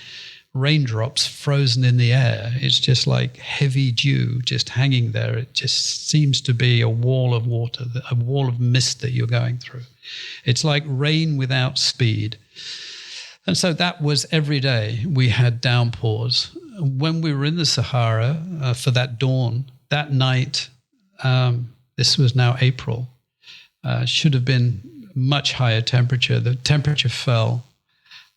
S7: raindrops frozen in the air. It's just like heavy dew just hanging there. It just seems to be a wall of water, a wall of mist that you're going through. It's like rain without speed. And so that was every day. We had downpours. When we were in the Sahara for that dawn, that night, this was now April, should have been much higher temperature. The temperature fell,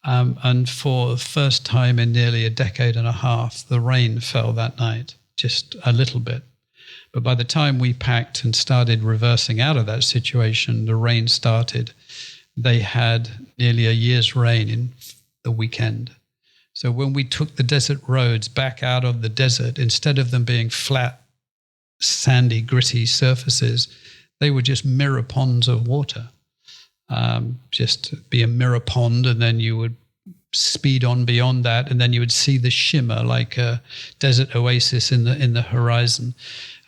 S7: and for the first time in nearly a decade and a half, the rain fell that night, just a little bit. But by the time we packed and started reversing out of that situation, the rain started. They had nearly a year's rain in the weekend. So when we took the desert roads back out of the desert, instead of them being flat, sandy, gritty surfaces, they were just mirror ponds of water. Just be a mirror pond, and then you would speed on beyond that, and then you would see the shimmer like a desert oasis in the horizon.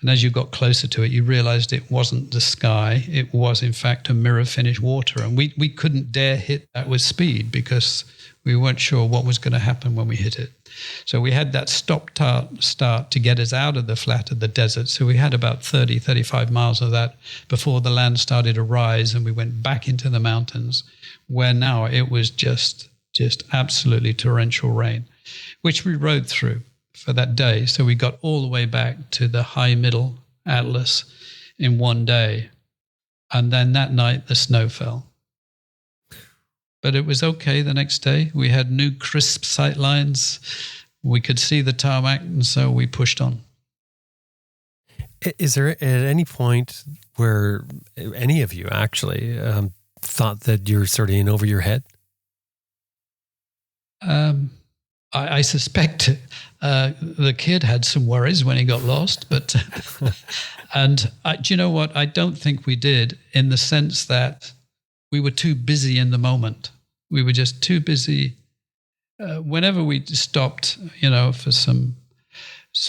S7: And as you got closer to it, you realized it wasn't the sky. It was, in fact, a mirror finished water. And we couldn't dare hit that with speed because we weren't sure what was going to happen when we hit it. So we had that start to get us out of the flat of the desert. So we had about 30, 35 miles of that before the land started to rise, and we went back into the mountains, where now it was just absolutely torrential rain, which we rode through for that day. So we got all the way back to the high middle Atlas in one day. And then that night the snow fell. But it was okay the next day. We had new crisp sight lines. We could see the tarmac, and so we pushed on.
S1: Is there at any point where any of you actually thought that you're sort of in over your head?
S7: I suspect the kid had some worries when he got lost, but do you know what? I don't think we did, in the sense that we were too busy in the moment. We were just too busy. Whenever we stopped, for some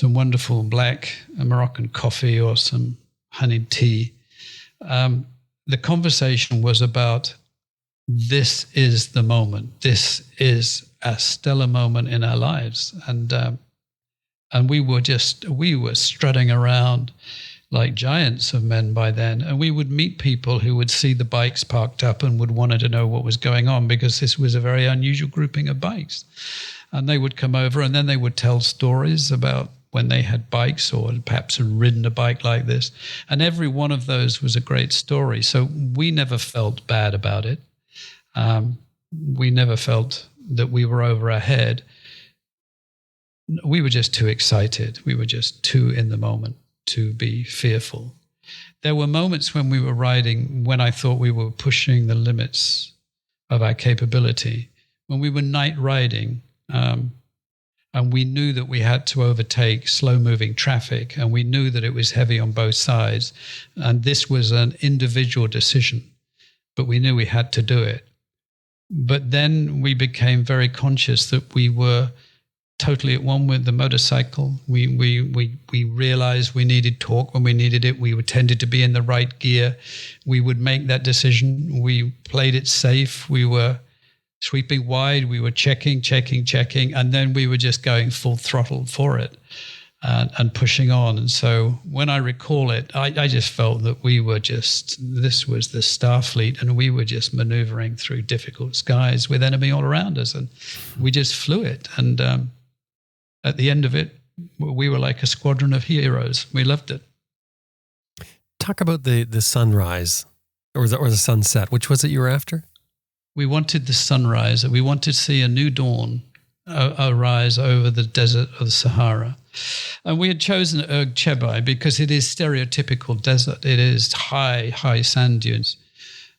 S7: wonderful black Moroccan coffee or some honeyed tea, the conversation was about, this is the moment. This is a stellar moment in our lives. And we were strutting around like giants of men by then. And we would meet people who would see the bikes parked up and would want to know what was going on, because this was a very unusual grouping of bikes. And they would come over, and then they would tell stories about when they had bikes or perhaps had ridden a bike like this. And every one of those was a great story. So we never felt bad about it. We never felt that we were over our head. We were just too excited. We were just too in the moment to be fearful. there were moments when we were riding when I thought we were pushing the limits of our capability. When we were night riding, and we knew that we had to overtake slow-moving traffic, and we knew that it was heavy on both sides, and this was an individual decision, but we knew we had to do it. But then we became very conscious that we were totally at one with the motorcycle. We realized we needed torque when we needed it. We tended to be in the right gear. We would make that decision. We played it safe. We were sweeping wide. We were checking, and then we were just going full throttle for it and pushing on. And so when I recall it, I just felt that this was the Starfleet, and we were just maneuvering through difficult skies with enemy all around us, and we just flew it. And at the end of it, we were like a squadron of heroes. We loved it.
S1: Talk about the sunrise or the sunset. Which was it you were after?
S7: We wanted the sunrise. We wanted to see a new dawn arise over the desert of the Sahara. And we had chosen Erg Chebai because it is stereotypical desert. It is high sand dunes.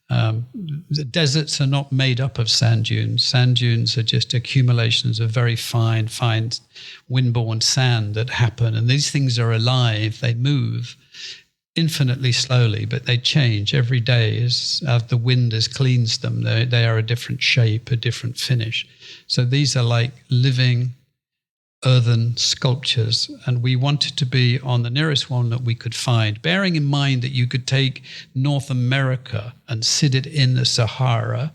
S7: The deserts are not made up of sand dunes. Sand dunes are just accumulations of very fine windborne sand that happen. And these things are alive. They move infinitely slowly, but they change every day as the wind has cleans them. They are a different shape, a different finish. So these are like living earthen sculptures, and we wanted to be on the nearest one that we could find, bearing in mind that you could take North America and sit it in the Sahara,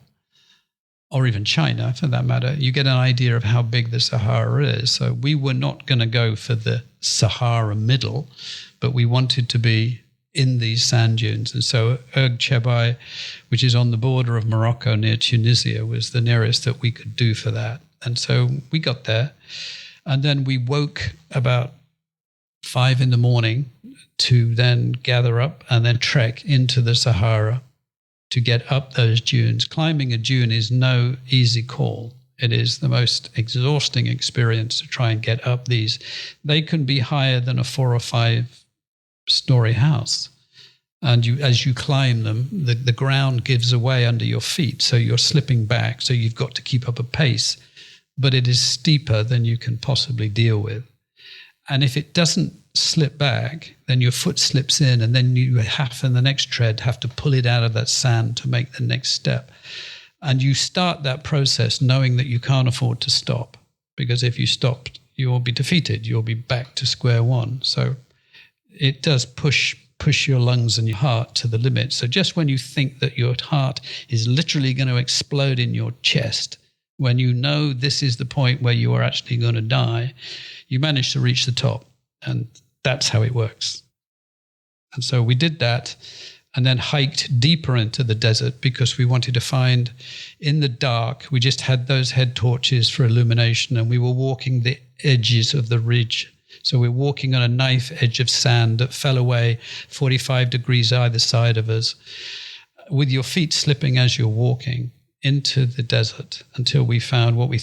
S7: or even China for that matter. You get an idea of how big the Sahara is. So we were not going to go for the Sahara middle, but we wanted to be in these sand dunes. And so Erg Chebai, which is on the border of Morocco near Tunisia, was the nearest that we could do for that. And so we got there. And then we woke about 5 a.m. to then gather up and then trek into the Sahara to get up those dunes. Climbing a dune is no easy call. It is the most exhausting experience to try and get up these. They can be higher than a 4 or 5 story house. And as you climb them, the ground gives away under your feet. So you're slipping back. So you've got to keep up a pace. But it is steeper than you can possibly deal with. And if it doesn't slip back, then your foot slips in, and then you in the next tread, have to pull it out of that sand to make the next step. And you start that process knowing that you can't afford to stop, because if you stop, you will be defeated. You'll be back to square one. So it does push your lungs and your heart to the limit. So just when you think that your heart is literally going to explode in your chest, when you know this is the point where you are actually going to die, you manage to reach the top. And that's how it works. And so we did that and then hiked deeper into the desert because we wanted to find in the dark. We just had those head torches for illumination, and we were walking the edges of the ridge. So we're walking on a knife edge of sand that fell away 45 degrees either side of us, with your feet slipping as you're walking into the desert, until we found what we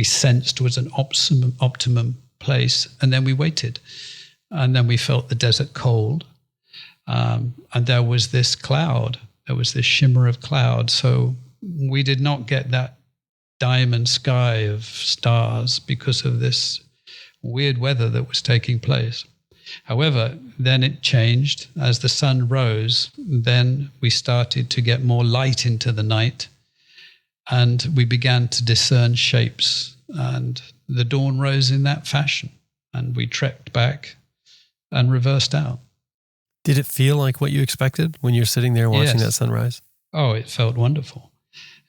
S7: sensed was an optimum place. And then we waited, and then we felt the desert cold. And there was this cloud, there was this shimmer of cloud. So we did not get that diamond sky of stars because of this weird weather that was taking place. However, then it changed. As the sun rose, then we started to get more light into the night, and we began to discern shapes, and the dawn rose in that fashion, and we trekked back and reversed out.
S1: Did it feel like what you expected when you're sitting there watching that sunrise?
S7: Oh, it felt wonderful.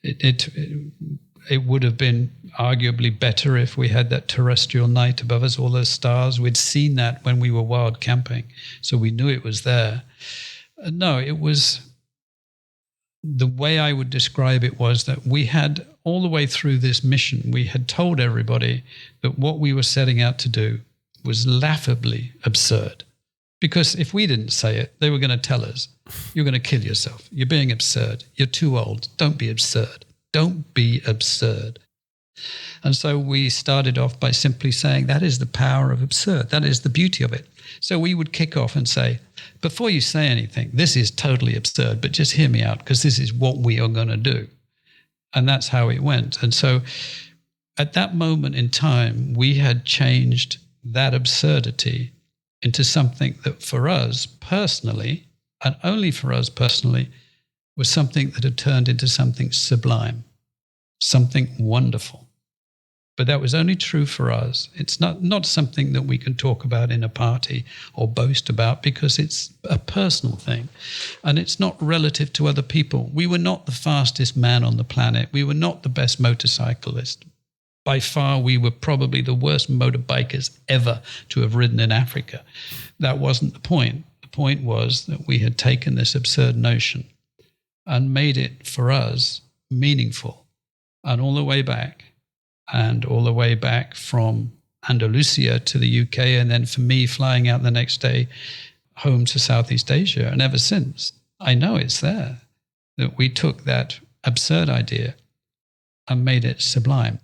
S7: It would have been arguably better if we had that terrestrial night above us, all those stars. We'd seen that when we were wild camping, so we knew it was there. No, it was... The way I would describe it was that we had, all the way through this mission, we had told everybody that what we were setting out to do was laughably absurd. Because if we didn't say it, they were going to tell us, you're going to kill yourself. You're being absurd. You're too old. Don't be absurd. Don't be absurd. And so we started off by simply saying that is the power of absurd. That is the beauty of it. So we would kick off and say, before you say anything, this is totally absurd, but just hear me out because this is what we are going to do. And that's how it went. And so at that moment in time, we had changed that absurdity into something that for us personally, and only for us personally, was something that had turned into something sublime, something wonderful. But that was only true for us. It's not something that we can talk about in a party or boast about because it's a personal thing. And it's not relative to other people. We were not the fastest man on the planet. We were not the best motorcyclist. By far, we were probably the worst motorbikers ever to have ridden in Africa. That wasn't the point. The point was that we had taken this absurd notion and made it, for us, meaningful. And all the way back, from Andalusia to the UK, and then for me flying out the next day home to Southeast Asia. And ever since, I know it's there, that we took that absurd idea and made it sublime.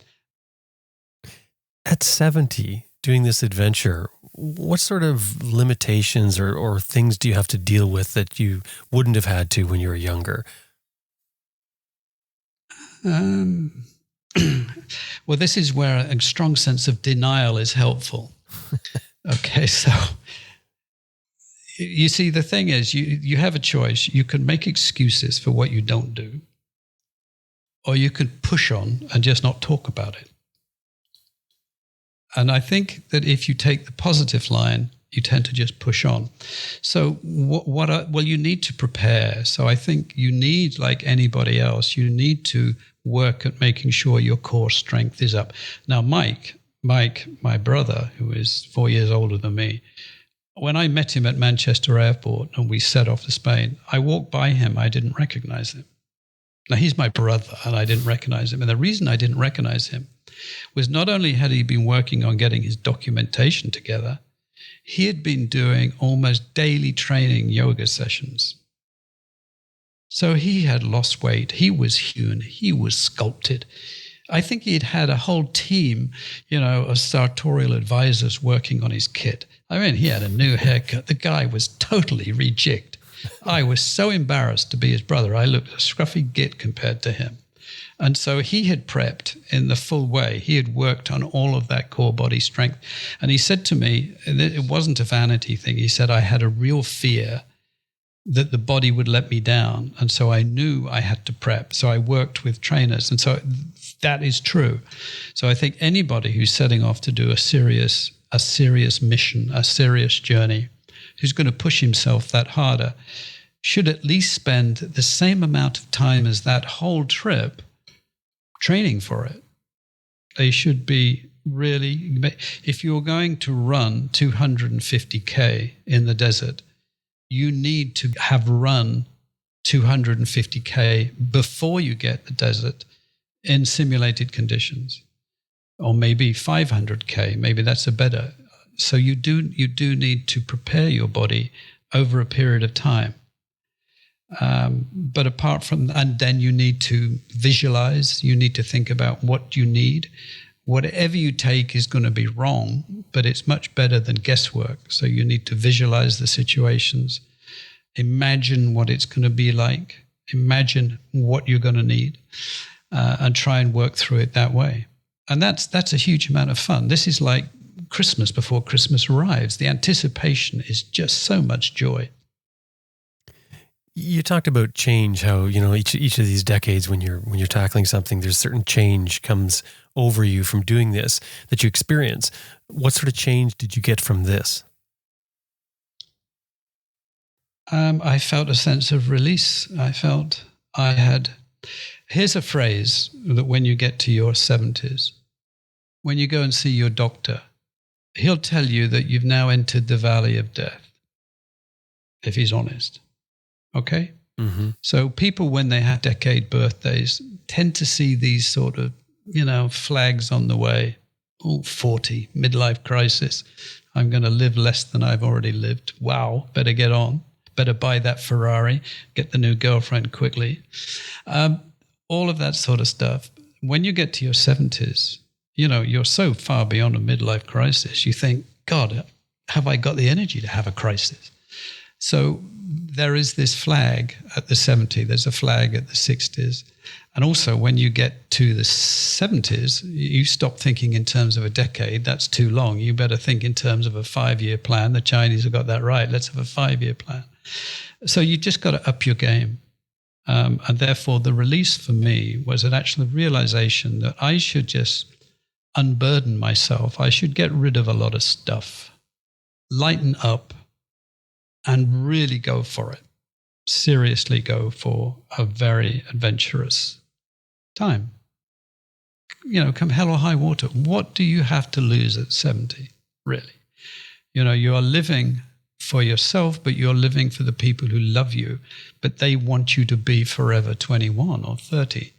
S1: At 70, doing this adventure, what sort of limitations or things do you have to deal with that you wouldn't have had to when you were younger?
S7: Well, this is where a strong sense of denial is helpful. Okay, so you see, the thing is, you have a choice. You can make excuses for what you don't do, or you could push on and just not talk about it. And I think that if you take the positive line, you tend to just push on. So well, you need to prepare. So I think you need, like anybody else, you need to work at making sure your core strength is up. Now, Mike, my brother, who is 4 years older than me, when I met him at Manchester Airport and we set off to Spain, I walked by him, I didn't recognize him. Now, he's my brother and I didn't recognize him. And the reason I didn't recognize him was not only had he been working on getting his documentation together, he had been doing almost daily training yoga sessions. So he had lost weight. He was hewn. He was sculpted. I think he'd had a whole team, of sartorial advisors working on his kit. I mean, he had a new haircut. The guy was totally rejigged. I was so embarrassed to be his brother. I looked a scruffy git compared to him. And so he had prepped in the full way. He had worked on all of that core body strength. And he said to me, it wasn't a vanity thing. He said, I had a real fear that the body would let me down. And so I knew I had to prep. So I worked with trainers. And so that is true. So I think anybody who's setting off to do a serious mission, a serious journey, who's going to push himself that harder, should at least spend the same amount of time as that whole trip training for it. They should be really, if you're going to run 250K in the desert, you need to have run 250K before you get the desert in simulated conditions, or maybe 500K, maybe that's a better. So you do need to prepare your body over a period of time. But apart from, and then you need to visualize, you need to think about what you need. Whatever you take is going to be wrong, but it's much better than guesswork. So you need to visualize the situations, imagine what it's going to be like, imagine what you're going to need, and try and work through it that way. And that's a huge amount of fun. This is like Christmas before Christmas arrives. The anticipation is just so much joy.
S1: You talked about change, how, each of these decades when you're tackling something, there's certain change comes over you from doing this that you experience. What sort of change did you get from this?
S7: I felt a sense of release. Here's a phrase that when you get to your 70s, when you go and see your doctor, he'll tell you that you've now entered the valley of death, if he's honest. Okay?
S1: Mm-hmm.
S7: So people, when they have decade birthdays, tend to see these sort of, flags on the way. 40, midlife crisis. I'm going to live less than I've already lived. Wow, better get on. Better buy that Ferrari, get the new girlfriend quickly. All of that sort of stuff. When you get to your 70s, you're so far beyond a midlife crisis. You think, God, have I got the energy to have a crisis? So there is this flag at the 70, there's a flag at the 60s. And also when you get to the 70s, you stop thinking in terms of a decade. That's too long. You better think in terms of a 5-year plan. The Chinese have got that right. Let's have a 5-year plan. So you just got to up your game. And therefore the release for me was an actual realization that I should just unburden myself. I should get rid of a lot of stuff, lighten up, and really go for it. Seriously go for a very adventurous time. You know, come hell or high water. What do you have to lose at 70, really? You know, you are living for yourself, but you're living for the people who love you, but they want you to be forever 21 or 30.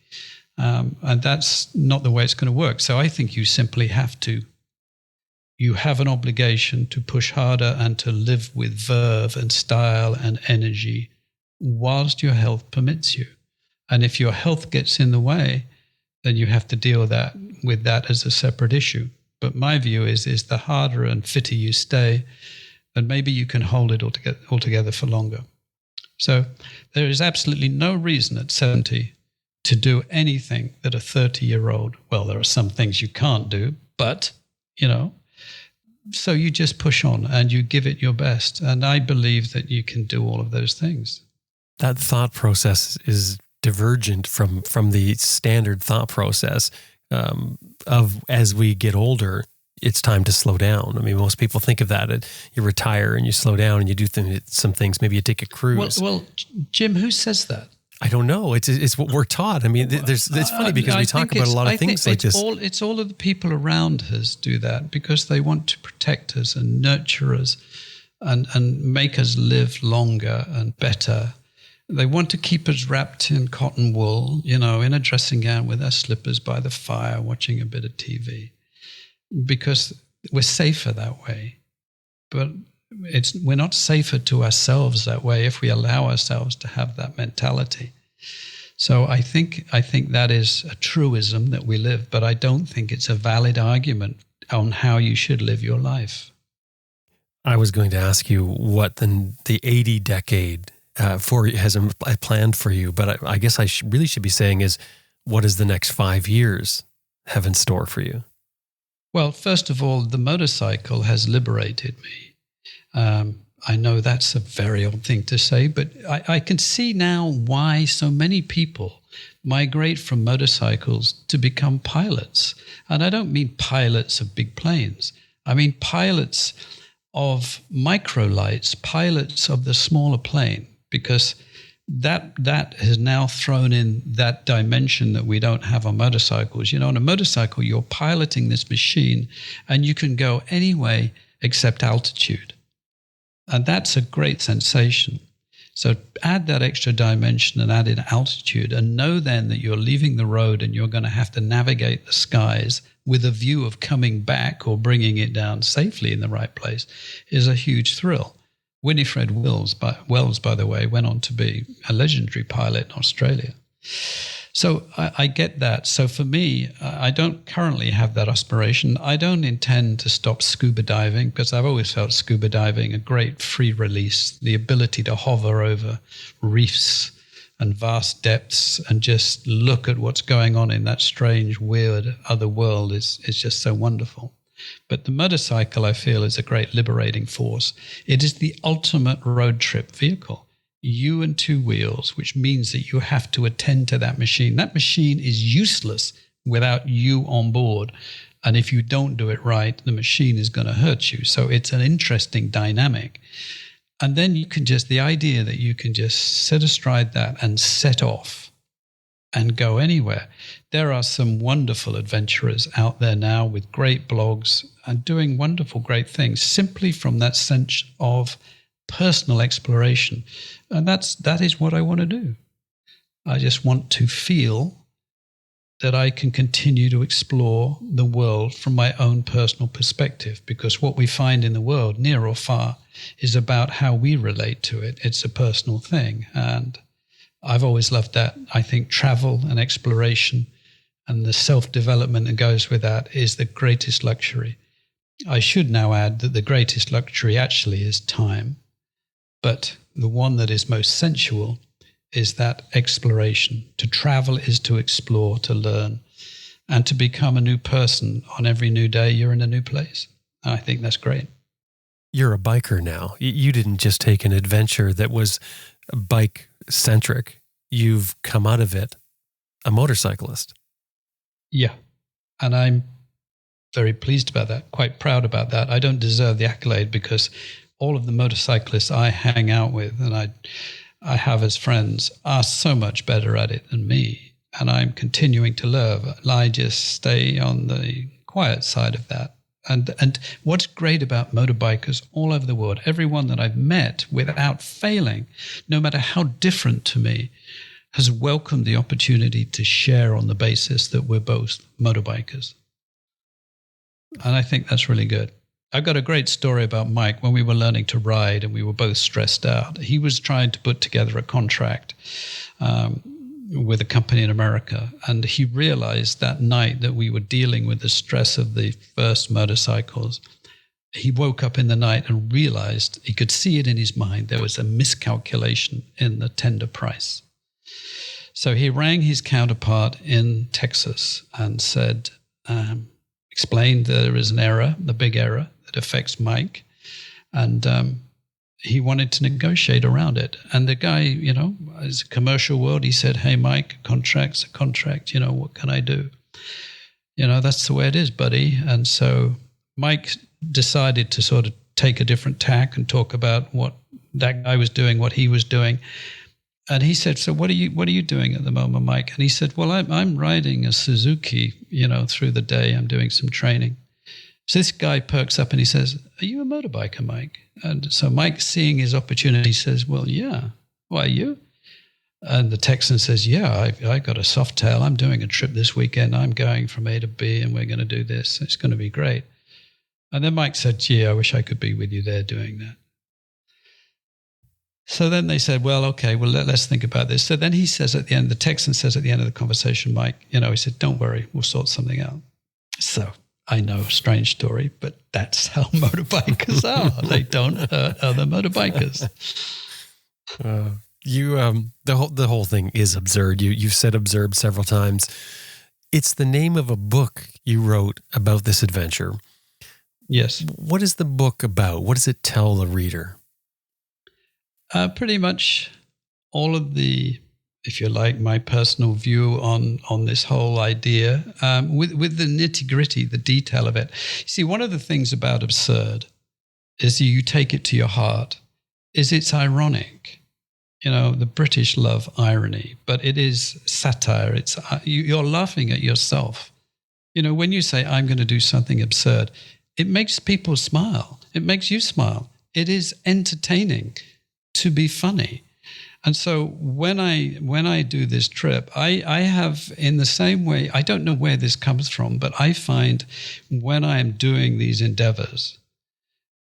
S7: And that's not the way it's going to work. So I think you simply have to. You have an obligation to push harder and to live with verve and style and energy whilst your health permits you. And if your health gets in the way, then you have to deal with that as a separate issue. But my view is the harder and fitter you stay, then maybe you can hold it altogether for longer. So there is absolutely no reason at 70 to do anything that a 30-year-old, well, there are some things you can't do, but, you know, so you just push on and you give it your best. And I believe that you can do all of those things.
S1: That thought process is divergent from the standard thought process of as we get older, it's time to slow down. I mean, most people think of that. You retire and you slow down and you do some things. Maybe you take a cruise.
S7: Well, Jim, who says that?
S1: I don't know. It's what we're taught. I mean, it's funny because we talk about a lot of things like this.
S7: It's all of the people around us do that because they want to protect us and nurture us and make us live longer and better. They want to keep us wrapped in cotton wool, you know, in a dressing gown with our slippers by the fire, watching a bit of TV, because we're safer that way. But we're not safer to ourselves that way if we allow ourselves to have that mentality. So I think that is a truism that we live, but I don't think it's a valid argument on how you should live your life.
S1: I was going to ask you what the 80 decade has planned for you, but I guess I really should be saying is, what does the next 5 years have in store for you?
S7: Well, first of all, the motorcycle has liberated me. I know that's a very odd thing to say, but I can see now why so many people migrate from motorcycles to become pilots. And I don't mean pilots of big planes. I mean pilots of microlights, pilots of the smaller plane, because that has now thrown in that dimension that we don't have on motorcycles. You know, on a motorcycle, you're piloting this machine and you can go any way except altitude. And that's a great sensation. So add that extra dimension and add in altitude and know then that you're leaving the road and you're going to have to navigate the skies with a view of coming back or bringing it down safely in the right place is a huge thrill. Winifred Wells, by the way, went on to be a legendary pilot in Australia. So I get that. So for me, I don't currently have that aspiration. I don't intend to stop scuba diving because I've always felt scuba diving a great free release, the ability to hover over reefs and vast depths and just look at what's going on in that strange, weird other world is just so wonderful. But the motorcycle, I feel, is a great liberating force. It is the ultimate road trip vehicle. You and two wheels, which means that you have to attend to that machine. That machine is useless without you on board. And if you don't do it right, the machine is going to hurt you. So it's an interesting dynamic. And then the idea that you can just sit astride that and set off and go anywhere. There are some wonderful adventurers out there now with great blogs and doing wonderful, great things simply from that sense of personal exploration. And that is what I want to do. I just want to feel that I can continue to explore the world from my own personal perspective, because what we find in the world, near or far, is about how we relate to it. It's a personal thing. And I've always loved that. I think travel and exploration and the self-development that goes with that is the greatest luxury. I should now add that the greatest luxury actually is time. But the one that is most sensual is that exploration. To travel is to explore, to learn, and to become a new person. On every new day, you're in a new place. And I think that's great.
S1: You're a biker now. You didn't just take an adventure that was bike-centric. You've come out of it a motorcyclist.
S7: Yeah. And I'm very pleased about that, quite proud about that. I don't deserve the accolade because all of the motorcyclists I hang out with and I have as friends are so much better at it than me. And I'm continuing to learn. I just stay on the quiet side of that. And what's great about motorbikers all over the world, everyone that I've met without failing, no matter how different to me, has welcomed the opportunity to share on the basis that we're both motorbikers. And I think that's really good. I've got a great story about Mike when we were learning to ride and we were both stressed out. He was trying to put together a contract with a company in America. And he realized that night that we were dealing with the stress of the first motorcycles. He woke up in the night and realized, he could see it in his mind, there was a miscalculation in the tender price. So he rang his counterpart in Texas and said, explained there is an error, the big error that affects Mike. And he wanted to negotiate around it. And the guy, as a commercial world, he said, hey, Mike, a contract's a contract. What can I do? That's the way it is, buddy. And so Mike decided to sort of take a different tack and talk about what that guy was doing, what he was doing. And he said, so what are you doing at the moment, Mike? And he said, well, I'm riding a Suzuki, through the day. I'm doing some training. So this guy perks up and he says, are you a motorbiker, Mike? And so Mike, seeing his opportunity, says, well, yeah. Why, are you? And the Texan says, yeah, I got a Softail. I'm doing a trip this weekend. I'm going from A to B and we're going to do this. It's going to be great. And then Mike said, gee, I wish I could be with you there doing that. So then they said, well, okay, well, let's think about this. So then he says at the end, the Texan says at the end of the conversation, Mike, he said, don't worry, we'll sort something out. So I know, a strange story, but that's how motorbikers are. They don't hurt other motorbikers.
S1: The whole thing is absurd. You've said absurd several times. It's the name of a book you wrote about this adventure.
S7: Yes.
S1: What is the book about? What does it tell the reader?
S7: Pretty much all of the, if you like, my personal view on this whole idea, with the nitty-gritty, the detail of it. See, one of the things about absurd is you take it to your heart, is it's ironic. The British love irony, but it is satire. It's you're laughing at yourself. When you say, I'm going to do something absurd, it makes people smile. It makes you smile. It is entertaining to be funny. And so when I do this trip, I have, in the same way, I don't know where this comes from, but I find when I am doing these endeavors,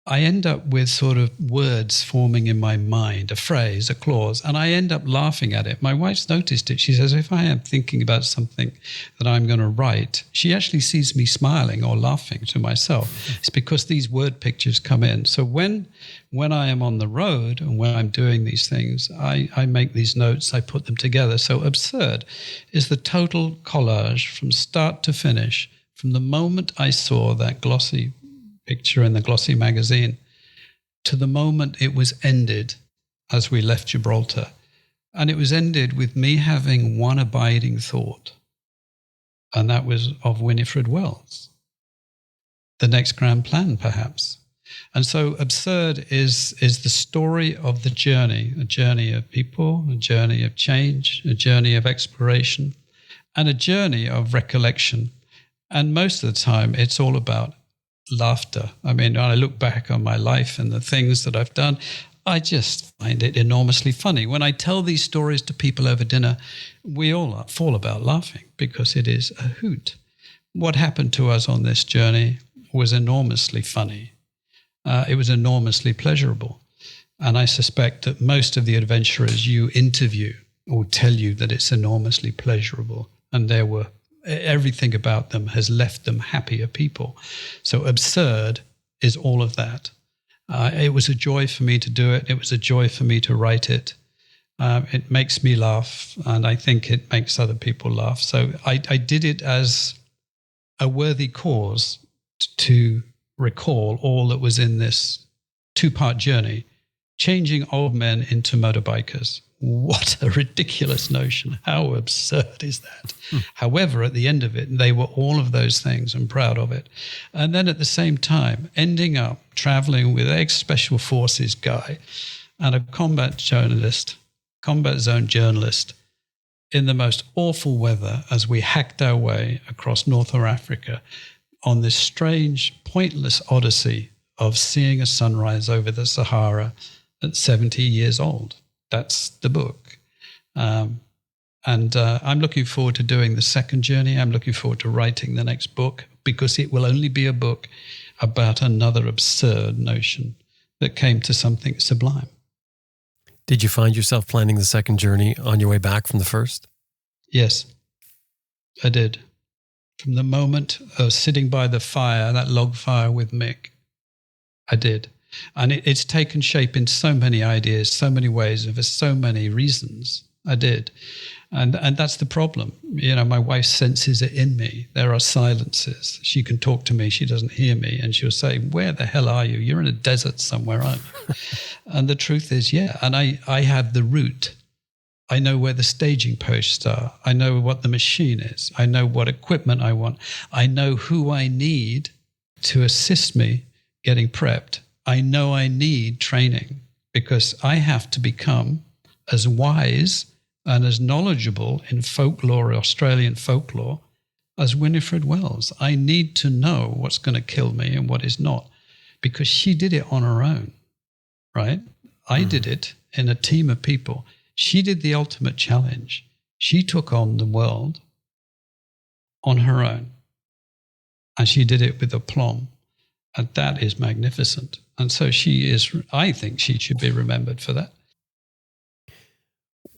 S7: I end up with sort of words forming in my mind, a phrase, a clause, and I end up laughing at it. My wife's noticed it. She says, if I am thinking about something that I'm going to write, she actually sees me smiling or laughing to myself. It's because these word pictures come in. So when I am on the road and when I'm doing these things, I make these notes, I put them together. So absurd is the total collage from start to finish, from the moment I saw that glossy picture in the glossy magazine to the moment it was ended as we left Gibraltar. And it was ended with me having one abiding thought, and that was of Winifred Wells, the next grand plan, perhaps. And so absurd is the story of the journey, a journey of people, a journey of change, a journey of exploration, and a journey of recollection. And most of the time, it's all about laughter. I mean, when I look back on my life and the things that I've done, I just find it enormously funny. When I tell these stories to people over dinner, we all fall about laughing because it is a hoot. What happened to us on this journey was enormously funny. It was enormously pleasurable. And I suspect that most of the adventurers you interview will tell you that it's enormously pleasurable. And everything about them has left them happier people. So absurd is all of that. It was a joy for me to do it. It was a joy for me to write it. It makes me laugh, and I think it makes other people laugh. So I did it as a worthy cause to recall all that was in this 2-part journey, changing old men into motorbikers. What a ridiculous notion. How absurd is that? However, at the end of it, they were all of those things and proud of it. And then at the same time, ending up traveling with an ex-special forces guy and a combat zone journalist in the most awful weather as we hacked our way across North Africa on this strange, pointless odyssey of seeing a sunrise over the Sahara at 70 years old. That's the book. And I'm looking forward to doing the second journey. I'm looking forward to writing the next book, because it will only be a book about another absurd notion that came to something sublime.
S1: Did you find yourself planning the second journey on your way back from the first?
S7: Yes, I did. From the moment of sitting by the fire, that log fire with Mick, I did. And it's taken shape in so many ideas, so many ways, and for so many reasons. I did. And that's the problem. You know, my wife senses it in me. There are silences. She can talk to me. She doesn't hear me. And she'll say, where the hell are you? You're in a desert somewhere, aren't you? And the truth is, yeah. And I have the route. I know where the staging posts are. I know what the machine is. I know what equipment I want. I know who I need to assist me getting prepped. I know I need training, because I have to become as wise and as knowledgeable in folklore, Australian folklore, as Winifred Wells. I need to know what's going to kill me and what is not, because she did it on her own, right? I did it in a team of people. She did the ultimate challenge. She took on the world on her own, and she did it with aplomb. And that is magnificent. And so I think she should be remembered for that.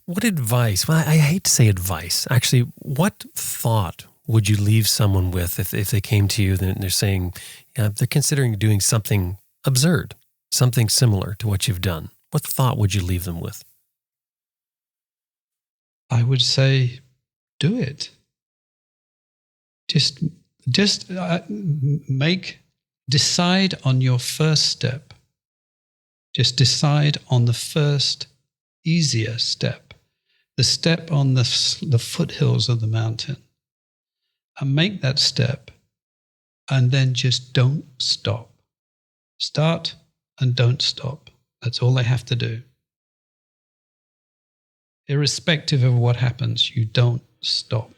S1: What advice, well, I hate to say advice, actually, what thought would you leave someone with if they came to you and they're saying, they're considering doing something absurd, something similar to what you've done? What thought would you leave them with?
S7: I would say, do it. Just decide on your first step. Just decide on the first easier step, the step on the foothills of the mountain, and make that step, and then just don't stop. Start and don't stop. That's all they have to do. Irrespective of what happens, you don't stop.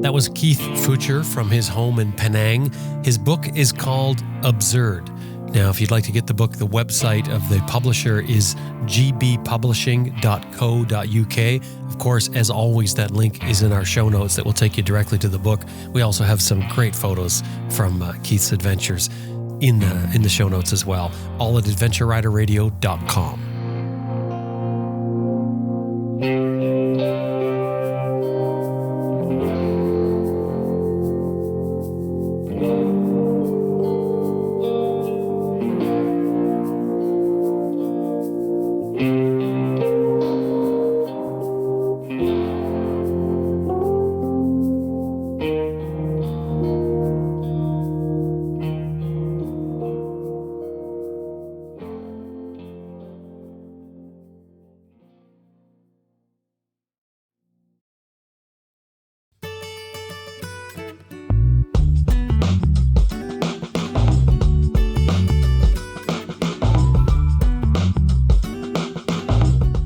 S1: That was Keith Futcher from his home in Penang. His book is called Absurd. Now, if you'd like to get the book, the website of the publisher is gbpublishing.co.uk. Of course, as always, that link is in our show notes that will take you directly to the book. We also have some great photos from Keith's adventures in the show notes as well, all at adventureriderradio.com.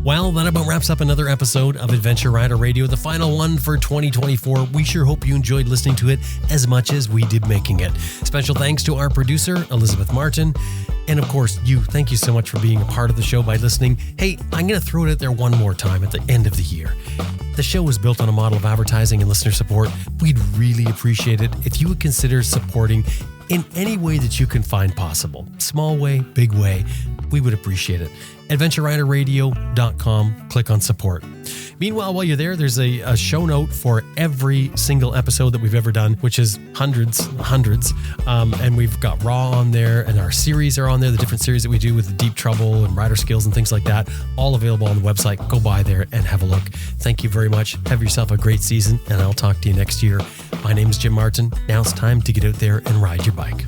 S1: Well, that about wraps up another episode of Adventure Rider Radio, the final one for 2024. We sure hope you enjoyed listening to it as much as we did making it. Special thanks to our producer, Elizabeth Martin. And of course, thank you so much for being a part of the show by listening. Hey, I'm going to throw it out there one more time at the end of the year. The show is built on a model of advertising and listener support. We'd really appreciate it if you would consider supporting in any way that you can find possible. Small way, big way, we would appreciate it. AdventureRiderRadio.com, click on support. Meanwhile, while you're there, there's a show note for every single episode that we've ever done, which is hundreds. And we've got Raw on there, and our series are on there, the different series that we do with the Deep Trouble and Rider Skills and things like that, all available on the website. Go by there and have a look. Thank you very much. Have yourself a great season, and I'll talk to you next year. My name is Jim Martin. Now it's time to get out there and ride your bike.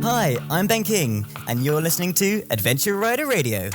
S4: Hi, I'm Ben King, and you're listening to Adventure Rider Radio.